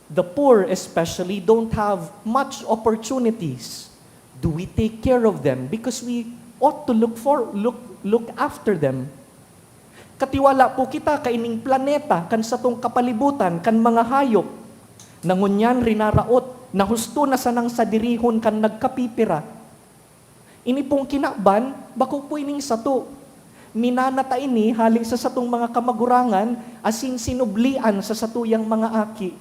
The poor especially don't have much opportunities. Do we take care of them? Because we ought to look after them. Katiwala po kita kaining planeta kan sa tong kapalibutan kan mga hayop. Nangunyan rinaraot na husto na sanang sa dirihon kan nagkapipira. Ini pong kinaban, bako po ining sato. Minanata ini hali sa satong mga kamagurangan asin sinublian sa satuyang mga aki.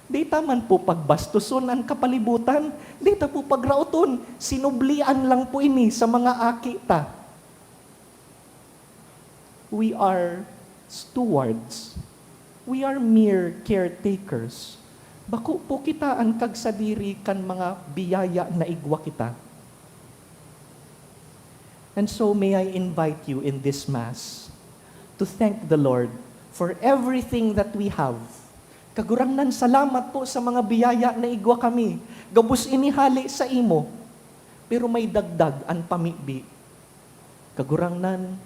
Dita man po pagbastuson ang kapalibutan, dita po pagrauton, sinublian lang po ini sa mga aki ta. We are stewards. We are mere caretakers. Bako po kita ang kagsadiri kan mga biyaya na igwa kita. And so may I invite you in this Mass to thank the Lord for everything that we have. Kagurangnan, salamat po sa mga biyaya na igwa kami. Gabus inihali sa imo, pero may dagdag ang pamibi. Kagurangnan,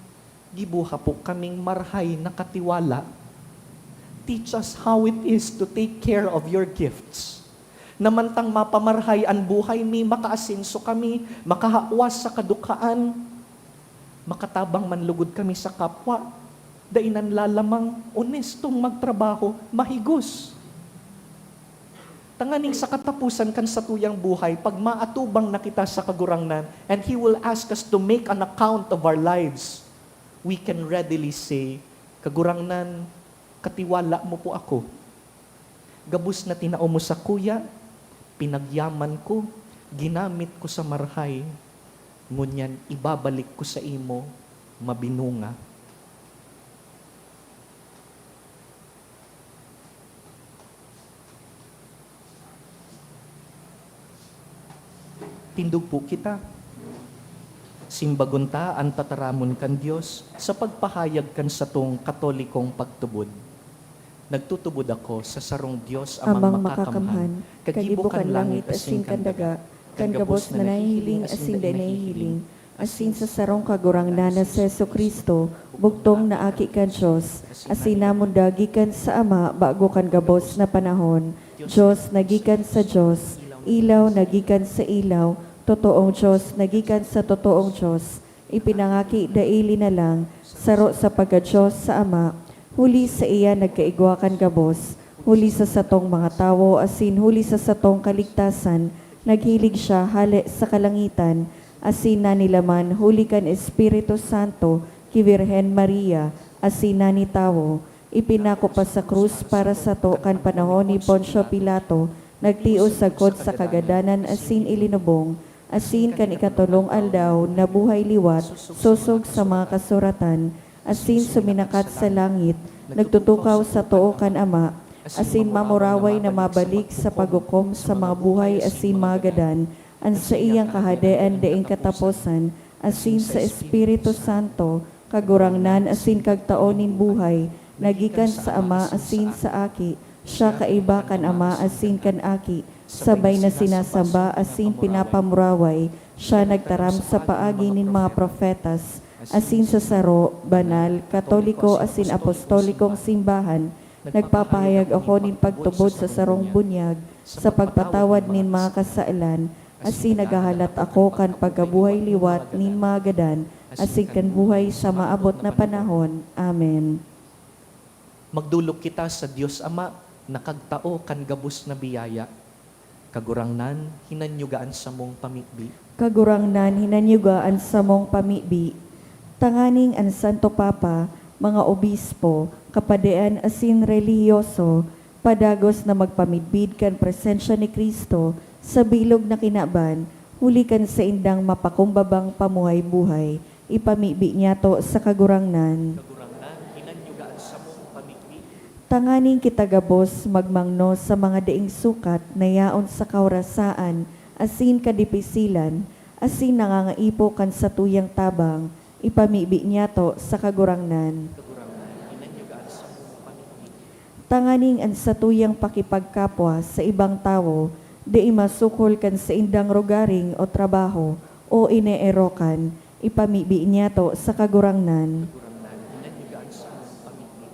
gibuha po kaming marhay na katiwala. Teach us how it is to take care of your gifts. Namantang mapamarhay ang buhay mi, makaasinso kami, makahawas sa kadukaan, makatabang manlugod kami sa kapwa, dainan lalamang onestong magtrabaho, mahigos. Tanganing sa katapusan kan sa tuyang buhay, pag maatubang na kita sa kagurangnan, and He will ask us to make an account of our lives, we can readily say, kagurangnan, katiwala mo po ako. Gabus na tinao mo sa kuya, pinagyaman ko, ginamit ko sa marhay, ngunyan ibabalik ko sa imo, mabinunga. Tindog po kita. Simbagunta ang tataramon kan Diyos sa pagpahayag kan sa tong katolikong pagtubod. Nagtutubod ako sa sarong Diyos Amang makakamhan, kagibukan langit asin kan daga, kan gabos na nahihiling asin da nahihiling, asin sa sarong kagurangnan na sa Yesu Kristo, bugtong na aki kan Diyos, asin namon dagikan sa Ama bago kan gabos na panahon, Diyos nagikan sa Diyos, ilaw nagikan sa ilaw, totoong Diyos nagikan sa totoong Diyos, ipinangaki daili na lang, saro sa pagka-Diyos sa Ama, huli sa iya nagkaigwakan gabos, huli sa satong mga tawo, asin huli sa satong kaligtasan, naghilig siya hali sa kalangitan, asin na nilaman huli kan Espiritu Santo, ki Virhen Maria, asin na ni tawo, ipinako pa sa krus para sa to kan panahon ni Poncio Pilato, nagtios sagkod sa kagadanan asin ilinubong, asin kan ikatulong aldaw na buhay liwat, susog sa mga kasuratan, asin suminakat sa langit, nagtutukaw sa too kan Ama, asin mamuraway na mabalik sa pagukom sa mga buhay asin mga gadan, ang sa iyang kahadean daing kataposan, asin sa Espiritu Santo, kagurangnan asin kagtaonin buhay, nagikan sa Ama asin sa Aki, siya kaiba kan Ama asin kan Aki, sabay na sinasamba asin pinapamuraway, siya nagtaram sa paagi nin mga profetas, asin sa saro, banal, katoliko asin apostolikong simbahan, nagpapahayag ako nin pagtubod sa sarong bunyag, sa pagpatawad nin mga kasailan, asin nagahalat ako kan pagkabuhay liwat nin mga gadan, asin kan buhay sa maabot na panahon. Amen. Magdulog kita sa Diyos Ama, nakagtao kan gabus na biyaya. Kagurangnan, hinanyugaan sa mong pamikbi. Kagurangnan hinanyugaan sa mong pamibi, tanganing ang Santo Papa, mga obispo, kapadean asin relihiyoso, padagos na magpamidbid kan presensya ni Kristo sa bilog na kinaban, huli kan sa indang mapakumbabang pamuhay-buhay, ipamibi niya to sa kagurangnan. Kagurangnan, hinanyugaan sa mong pamikbi. Tanganing kitagabos magmangno sa mga daing sukat na yaon sa kaurasaan, asin kadipisilan, asin nangangaipo kan sa tuyang tabang, ipamibi niya to sa kagurangnan. Kagurangnan, hinanyugaan sa mong pamikbi. Tanganing ang sa tuyang pakipagkapwa sa ibang tao, di masukol kan sa indang rogaring o trabaho o ineerokan, ipamibi niya to sa kagurangnan. Kagurangnan, hinanyugaan sa mong pamikbi.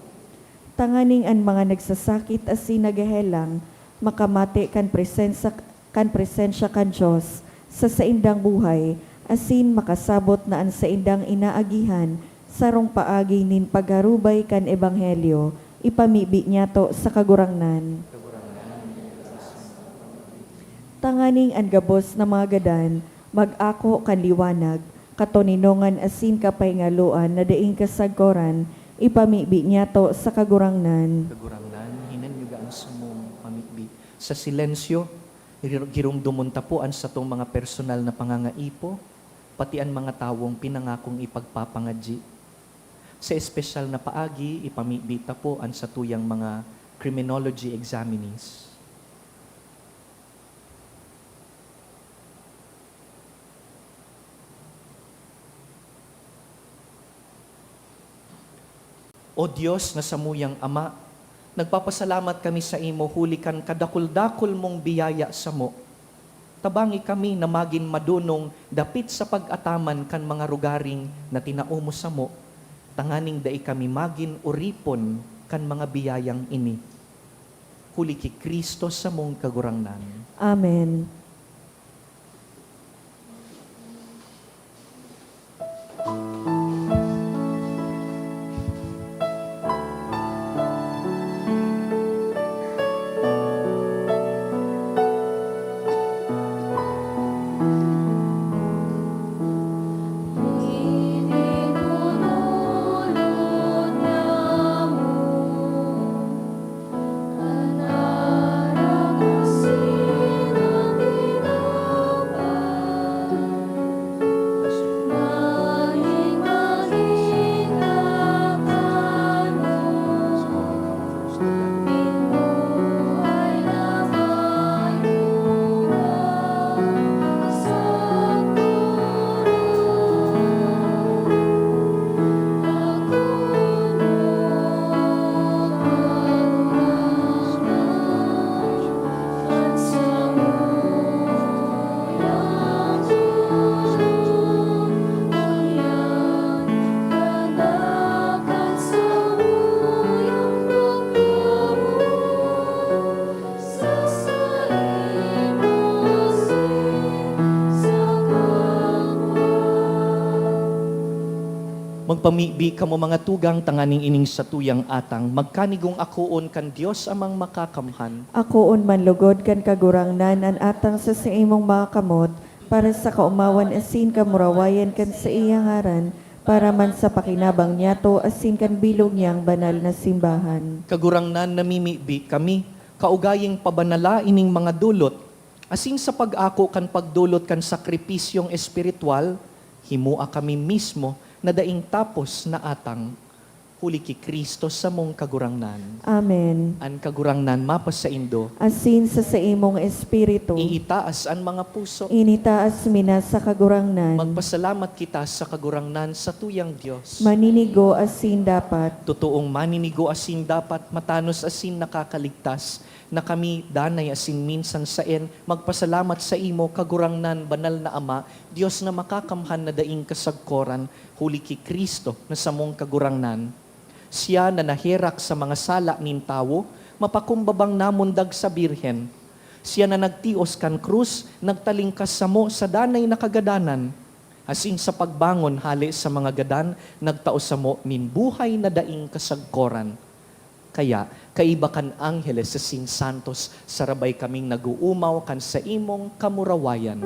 Tanganing ang mga nagsasakit asin nagahelang, makamate kan presensya kan Diyos sa saindang buhay, asin makasabot na ang saindang inaagihan, sarong paagi nin pagharubay kan ebanghelyo, ipamibi niya to sa kagurangnan. Tanganing ang gabos na mga gadan, mag-ako kan liwanag, katoninongan asin kapaingaluan na daing kasagkoran, ipamibi niya to sa kagurangnan. Kagurangnan, hinanyugaan sa mong pamikbi. Sa silensyo, girumdumon tapuan sa tong mga personal na pangangaipo, pati ang mga tawong pinangakong ipagpapangadji. Sa espesyal na paagi, ipamibi tapuan sa tuyang mga criminology examinees. O Diyos na samuyang Ama, nagpapasalamat kami sa imo hulikan kadakul-dakul mong biyaya sa mo. Tabangi kami na magin madunong dapit sa pag-ataman kan mga rugaring na tinao mo sa mo. Tanganing dai kami magin uripon kan mga biyayang ini. Huli ki Kristo sa mong kagurangnan. Amen. Magpamibi kamo mga tugang tanganing ining sa tuyang atang, magkanigong akoon kan Dios amang makakamhan. Akoon manlugod kan kagurangnan an atang sa imong mga kamot, para sa kaumawan asin kamurawayan kan sa iyang ngaran, para man sa pakinabang niya to asin kan bilog niyang banal na simbahan. Kagurangnan namimibi kami, kaugayeng pabanala ining mga dulot, asin sa pag-ako kan pagdulot kan sakripisyong espiritual, himua kami mismo na daing tapos na atang, huli ki Kristo sa mong kagurangnan. Amen. An kagurangnan mapas sa indo, Asin sa imong espiritu, iitaas an mga puso. initaas mina sa kagurangnan, Magpasalamat kita sa kagurangnan sa tuyang Diyos. maninigo asin dapat, Totoong maninigo asin dapat, matanos asin nakakaligtas, na kami danay asin minsan saen, magpasalamat sa imo, kagurangnan, banal na Ama, Diyos na makakamhan na daing kasagkoran, huli ki Kristo na samong kagurangnan. Siya na nahirak sa mga sala nin tawo, mapakumbabang namundag sa birhen. Siya na nagtios kan krus, nagtalingkas sa mo sa danay na kagadanan. Asin sa pagbangon hali sa mga gadan, nagtaos sa mo nin buhay na daing kasagkoran. Kaya, kaiba kan angheles sa sin santos, sarabay kaming naguumaw kan sa imong kamurawayan.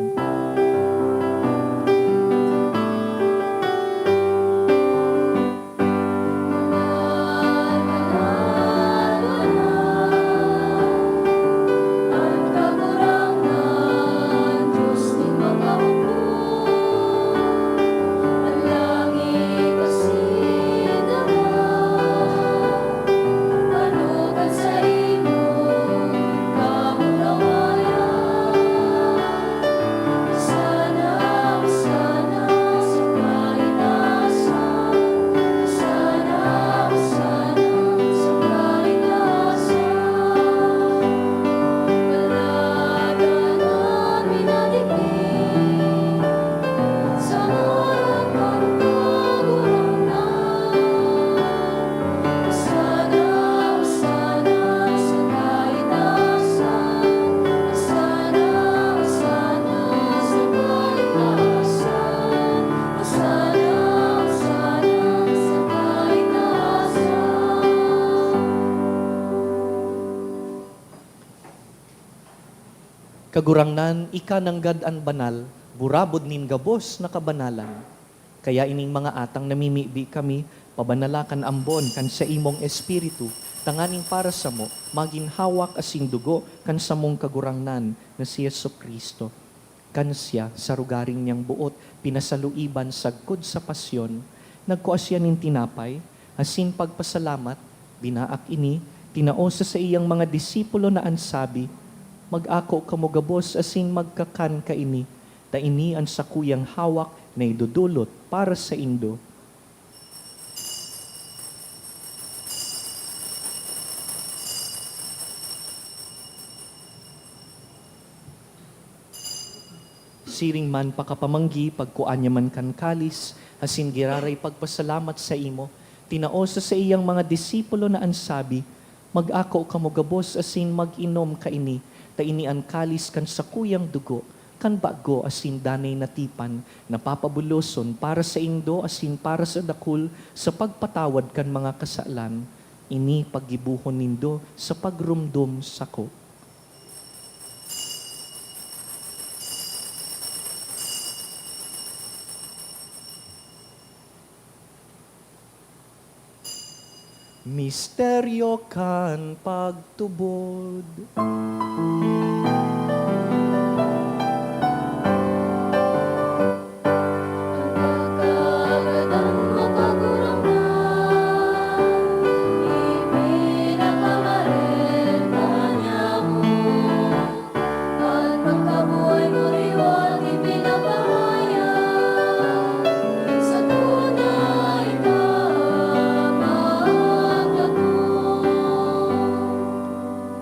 Kagurangnan, ika nanggad an banal, burabod nin gabos na kabanalan. Kaya ining mga atang namimibi kami, pabanalakan ambon kan sa imong espiritu, tanganing para sa mo, maginhawak asin dugo kan sa mong kagurangnan na si Jesucristo. Kan siya sa rugaring niyang buot, pinasaluiban sagkod sa pasyon, nagkuasya nin tinapay, asin pagpasalamat, binaak ini, tinaosa sa iyang mga disipulo na ansabi, mag-ako kamo gabos asin magkakan ka ini, ta ini ang sakuyang hawak na idudulot para sa indo. Siring man pakapamanggi, pagkuanya man kan kalis, asin giraray pagpasalamat sa imo, tinaosa sa iyang mga disipulo na ansabi, mag-ako kamo gabos asin mag-inom ka ini, ta ini ang kalis kan sakuyang dugo, kan bago asin danay natipan, napapabuloson para sa indo asin para sa dakul, sa pagpatawad kan mga kasalan, ini paggibuhon nindo sa pagrumdum sako. Misteryo kan pagtubod.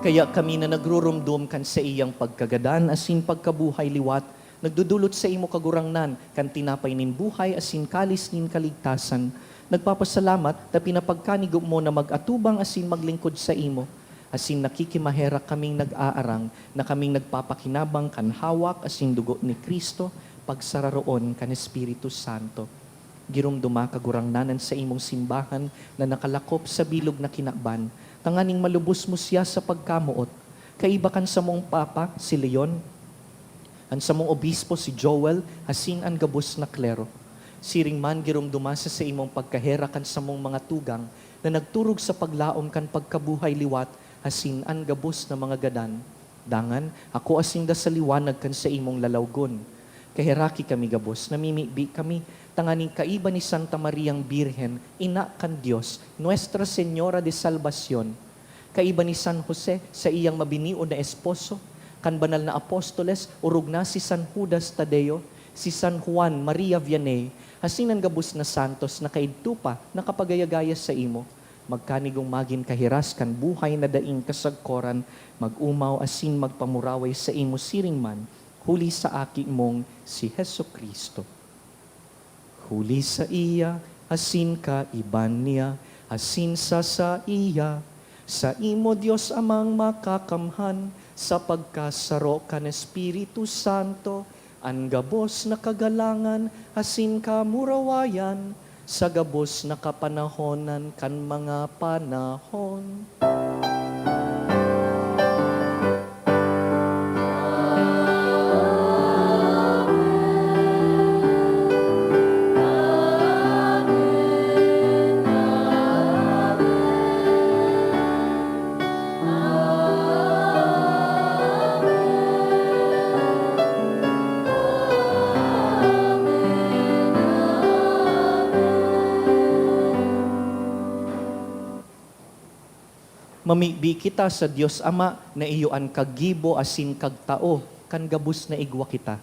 Kaya kami na nagrurumdum kan sa iyang pagkagadan asin pagkabuhay liwat, nagdudulot sa imo kagurangnan, kan tinapay nin buhay asin kalis nin kaligtasan. Nagpapasalamat na pinapagkanigom mo na mag-atubang asin maglingkod sa imo. Asin nakikimahera kaming nag-aarang, na kaming nagpapakinabang kan hawak asin dugo ni Kristo, pagsararoon kan Espiritu Santo. girumduma kagurangnanan sa imong simbahan na nakalakop sa bilog na kinakban, tanganing malubos mo siya sa pagkamuot. Kaiba kan sa mong papa, si Leon, an sa mong obispo, si Joel, hasin an gabos na klero. Siring man girumduma sa imong pagkahera kan sa mong mga tugang na nagturog sa paglaom kan pagkabuhay liwat, hasin an gabos na mga gadan. Dangan, ako asinda sa liwanag kan sa imong lalawgon. Kahiraki kami gabos, namimibi kami, tanganing kaiba ni Santa Mariang Birhen, ina kan Dios, Nuestra Señora de Salvacion. Kaiba ni San Jose sa iyang mabinion na esposo, kan banal na apostoles, urog na si San Judas Tadeo, si San Juan Maria Vianney, hasinan gabos na santos na kaidto pa nakapagayagaya sa imo. Magkanigong magin kahiras kan buhay na daing kasagkoran, mag-umaw asin magpamuraway sa imo siring man, huli sa aki mong si Heso Kristo. Huli sa iya, asin ka iban niya, asin sa iya, sa imo Diyos amang makakamhan, sa pagkasaro kan Espiritu Santo, ang gabos na kagalangan, asin ka murawayan, sa gabos na kapanahonan kan mga panahon. Mamibi kita sa Dios Ama na iyoan kagibo asin kagtao, kan gabus na igwa kita.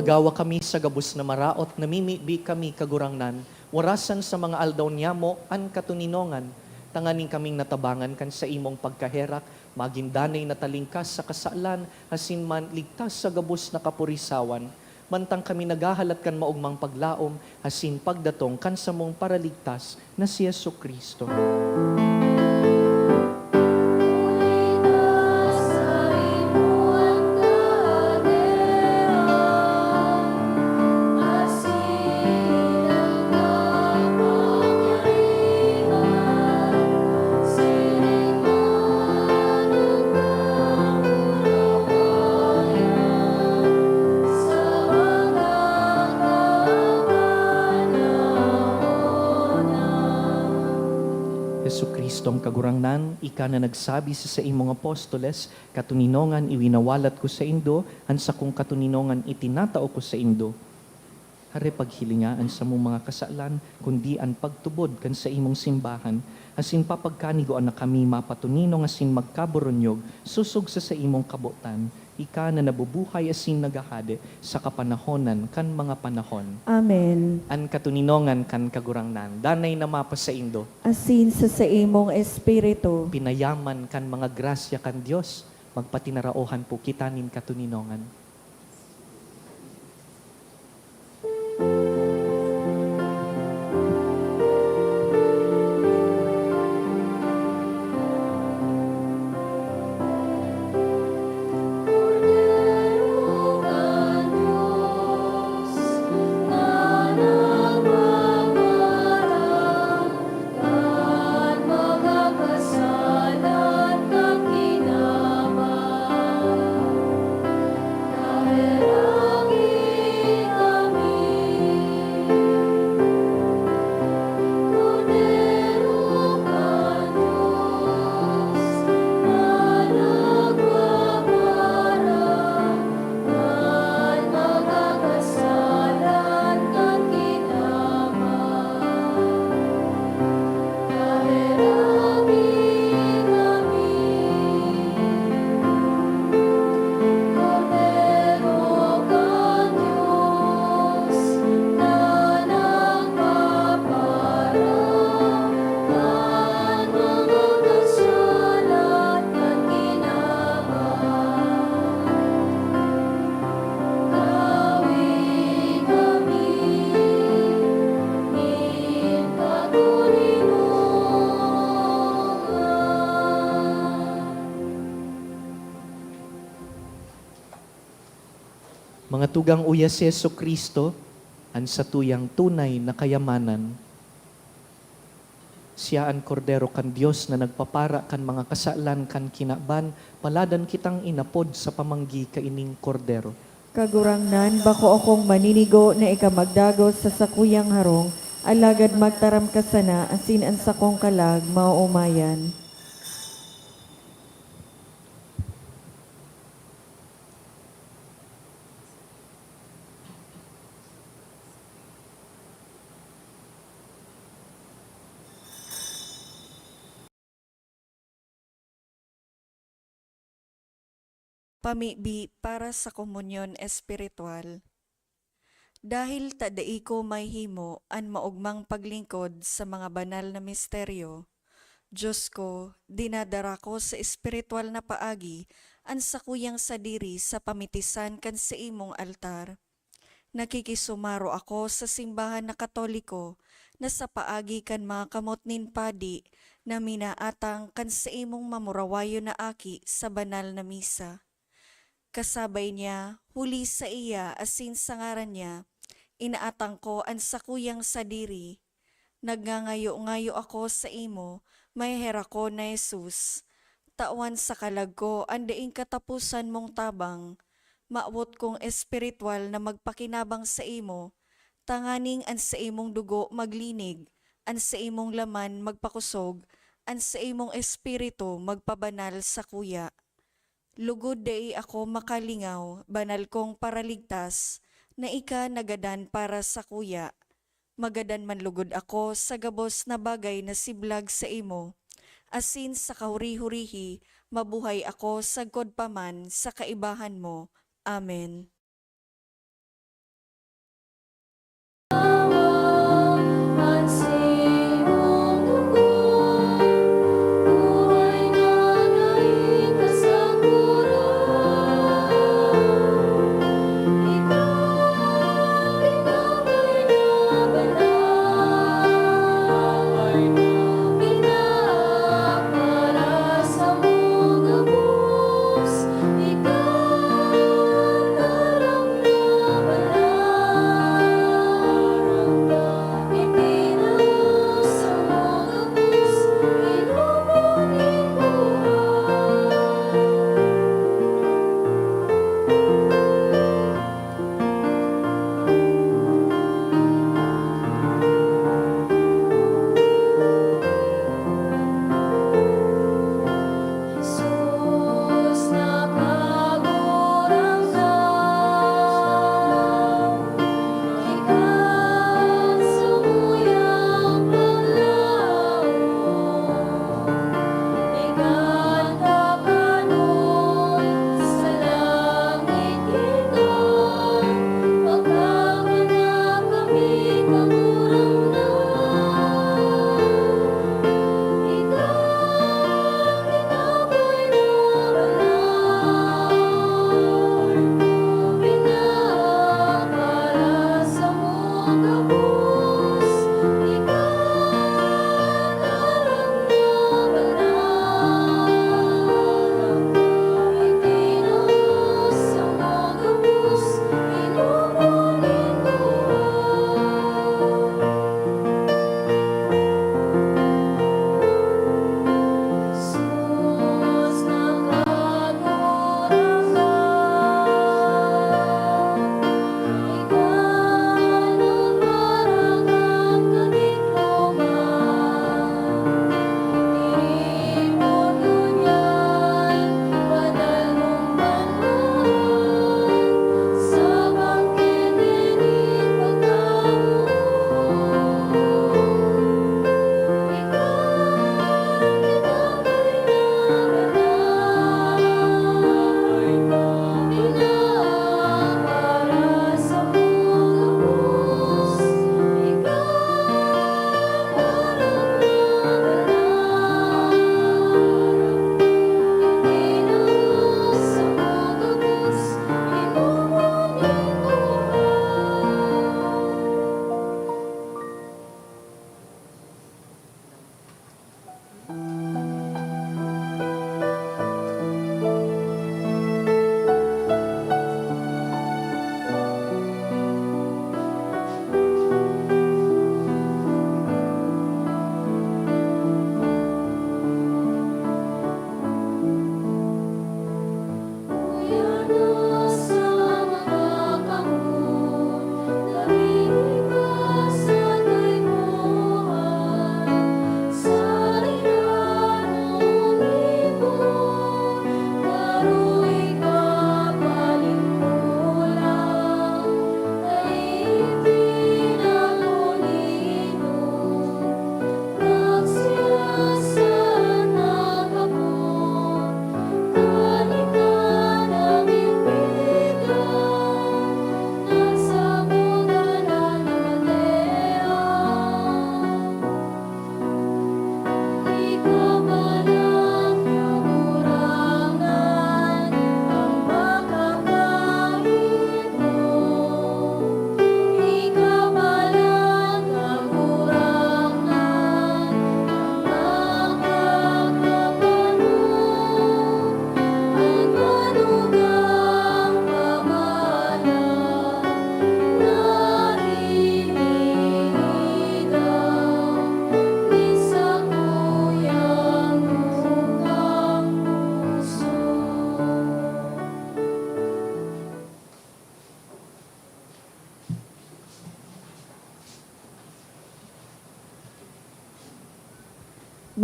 Agawa kami sa gabos na maraot, namimibi kami kagurangnan, warasan sa mga aldaw niyamo, an katuninongan, tanganing kaming natabangan kan sa imong pagkaherak, magindanay na talingkas sa kasalan, hasin man ligtas sa gabos na kapurisawan, mantang kami nagahalat kan maugmang paglaom, hasin pagdatong kan sa mong paraligtas na si Yesu Kristo. Kristong kagurangnan, ika na nagsabi sa imong apostoles, katuninongan iwinawalat ko sa indo, ansa kong katuninongan itinatao ko sa indo. Hare paghilingaan sa mong mga kasalan, kundi ang pagtubod kan sa imong simbahan, asin papagkanigoan na kami mapatunino asin magkaboronyog, susog sa imong kabutan, ika na nabubuhay asin nagahade sa kapanahonan kan mga panahon. Amen. An katuninongan kan kagurangnan, danay na mapa sa indo, Asin sa imong espiritu, pinayaman kan mga grasya kan Dios, magpatinaraohan po kita nin katuninongan. Mga tugang uya si Yesu Kristo, ang sa tuyang tunay na kayamanan. Siya ang kordero kan Dios na nagpapara kan mga kasalan kan kinaban, paladan kitang inapod sa pamanggi kaining kordero. kagurangnan bako akong maninigo na ikamagdagos sa sakuyang harong, alagad magtaram ka sana asin ang sakong kalag mauumayan. Pamibi para sa komunyon espiritual. Dahil tadai ko may himo an maugmang paglingkod sa mga banal na misteryo, Diyos ko, dinadara ko sa espiritual na paagi an sakuyang sadiri sa pamitisan kan sa imong altar. Nakikisumaro ako sa simbahan na Katoliko na sa paagi kan mga kamot nin padi na minaatang kan sa imong mamurawayo na aki sa banal na misa. Kasabay niya, huli sa iya asin sa ngaran niya, inaatang ko ang sakuyang sadiri. Nagngangayo-ngayo ako sa imo, may hera ko na Jesus. Tawan sa kalag ko, andaing katapusan mong tabang. Maawot kong espiritual na magpakinabang sa imo, tanganing an sa imong dugo maglinig, an sa imong laman magpakusog, an sa imong espiritu magpabanal sa kuya. Lugod dai ako makalingaw, banal kong paraligtas, na ika nagadan para sa kuya. Magadan man lugod ako sa gabos na bagay na siblag sa imo. Asin sa kahuri-hurihi, mabuhay ako sagkod paman sa kaibahan mo. Amen. Ikaw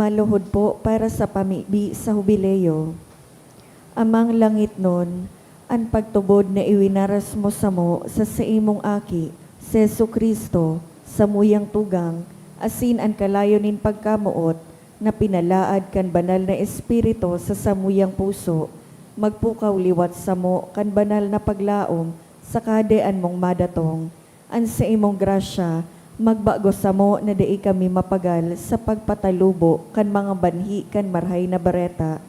maluhod po para sa pamibi sa hubileyo. Amang langit nun, ang pagtubod na iwinaras mo sa imong aki, si Jesu Kristo, sa muyang tugang, asin ang kalayonin pagkamuot, na pinalaad kan banal na espiritu sa samuyang puso, magpukaw liwat sa mo kan banal na paglaom, sa kadean mong madatong, an sa imong grasya, magbago sa mo na dai kami mapagal sa pagpatalubo kan mga banhi kan marhay na bareta.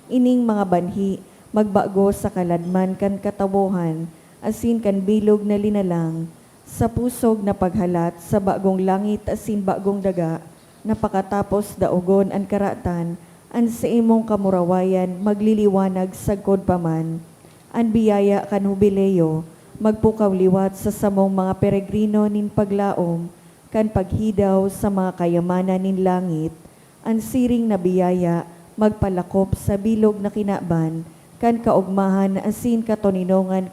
Ining mga banhi, magbago sa kaladman kan katawohan, asin kan bilog na linalang, sa pusog na paghalat sa bagong langit asin bagong daga, napakatapos daogon ang karatan, an sa imong kamurawayan magliliwanag sagkod paman. An biyaya kan hubileyo, magpukaw liwat sa samong mga peregrino nin paglaom, kan paghidaw sa mga kayamanan nin langit, an siring na biyaya, magpalakop sa bilog na kinaban, kan kaugmahan asin katoninongan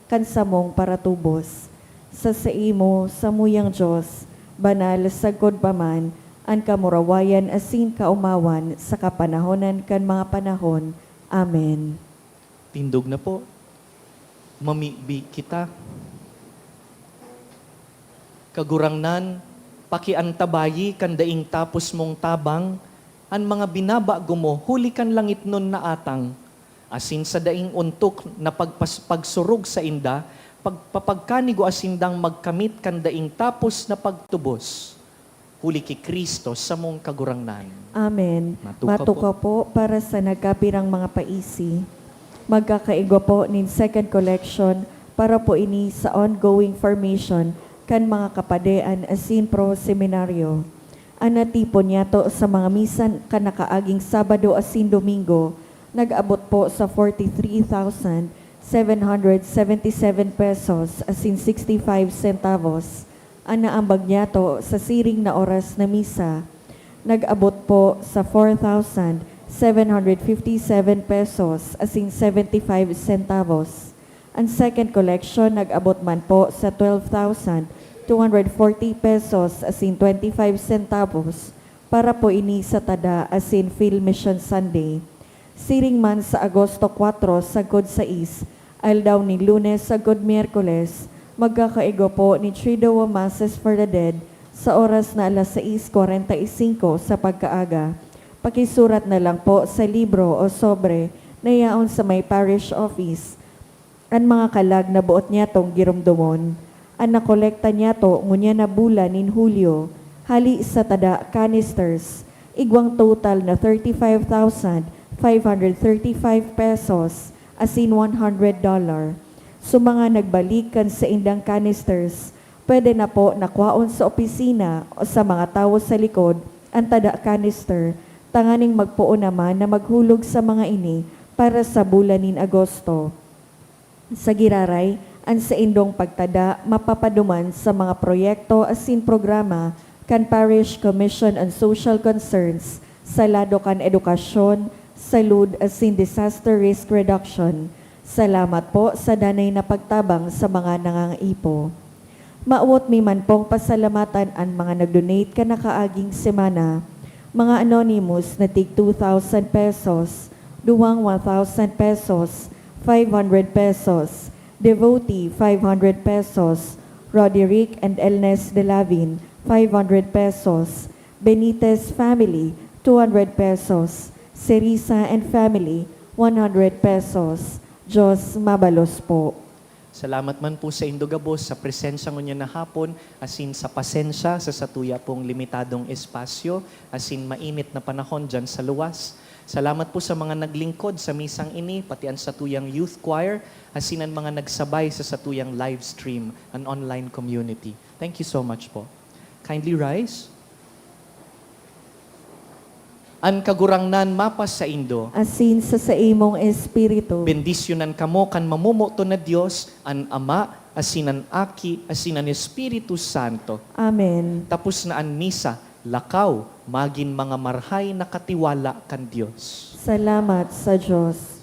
kan samong paratubos. Sa imo, samuyang Diyos, banal sagkod paman, ang kamurawayan asin kaumawan sa kapanahonan kan mga panahon. Amen. Tindog na po. Mamibi kita. Kagurangnan, pakiantabayi kan daing tapos mong tabang, an mga binabago mo, huli kan langit nun na atang, asin sa daing untok na pagsurog sa inda, pagpapagkanigo asindang magkamit kan daing tapos na pagtubos, huli ki Kristo sa mong kagurangnan. Amen. Matuka Matuka po para sa nagkapirang mga paisi. Magkakaigo po nin second collection para po ini sa ongoing formation kan mga kapadean asin pro seminaryo. Anatipon niya to sa mga misan kanakaaging Sabado asin Domingo, nag-abot po sa 43,777 pesos asin 65 centavos. Anaambag niya to sa siring na oras na misa, nag-abot po sa 4,757 pesos asin 75 centavos. Ang second collection nag-abot man po sa 12,240 pesos asin 25 centavos para po ini sa tada asin Phil Mission Sunday. Siring man sa Agosto 4 sa God 6, aldaw ni Lunes sa God Miyerkules, magkakaigo po ni Trido Masses for the Dead sa oras na alas 6:45 sa pagkaaga. Pakisurat na lang po sa libro o sobre na yaon sa may parish office. Ang mga kalag na buot niya tong girumdumon. Ang nakolekta niya to ngunya na bulan nin Hulyo, hali sa tada canisters, igwang total na 35,535 pesos asin $100. So mga nagbalikan sa indang canisters, pwede na po nakwaon sa opisina o sa mga tao sa likod ang tada canister, tanganing magpuo naman na maghulog sa mga ini para sa bulan nin Agosto. Sa giraray, ang sa indong pagtada mapapaduman sa mga proyekto asin programa kan Parish Commission on Social Concerns sa lado kan edukasyon, salud asin disaster risk reduction. Salamat po sa danay na pagtabang sa mga nangangaipo. Maawot mi man pong pasalamatan ang mga nagdonate ka nakaaging semana. Mga anonymous na tig 2,000 pesos, duwang 1,000 pesos, 500 pesos, devotee 500 pesos, Roderick and Elnes de Lavin 500 pesos, Benitez family 200 pesos, Serisa and family 100 pesos. Diyos mabalos po. Salamat man po sa Indogabos sa presensya ngunyan na hapon, asin sa pasensya sa satuya pong limitadong espasyo, asin mainit na panahon dyan sa luwas. Salamat po sa mga naglingkod sa misang ini, pati ang satuyang youth choir, asin ang mga nagsabay sa satuyang live stream, an online community. Thank you so much po. Kindly rise. An kagurangnan mapas sa Indo, Asin sa imong espiritu. bendisyonan kamo kan mamumuto na Diyos, an Ama, asin ang Aki, asin ang Espiritu Santo. Amen. Tapos na ang misa, lakaw, magin mga marhay na katiwala kan Diyos. Salamat sa Diyos.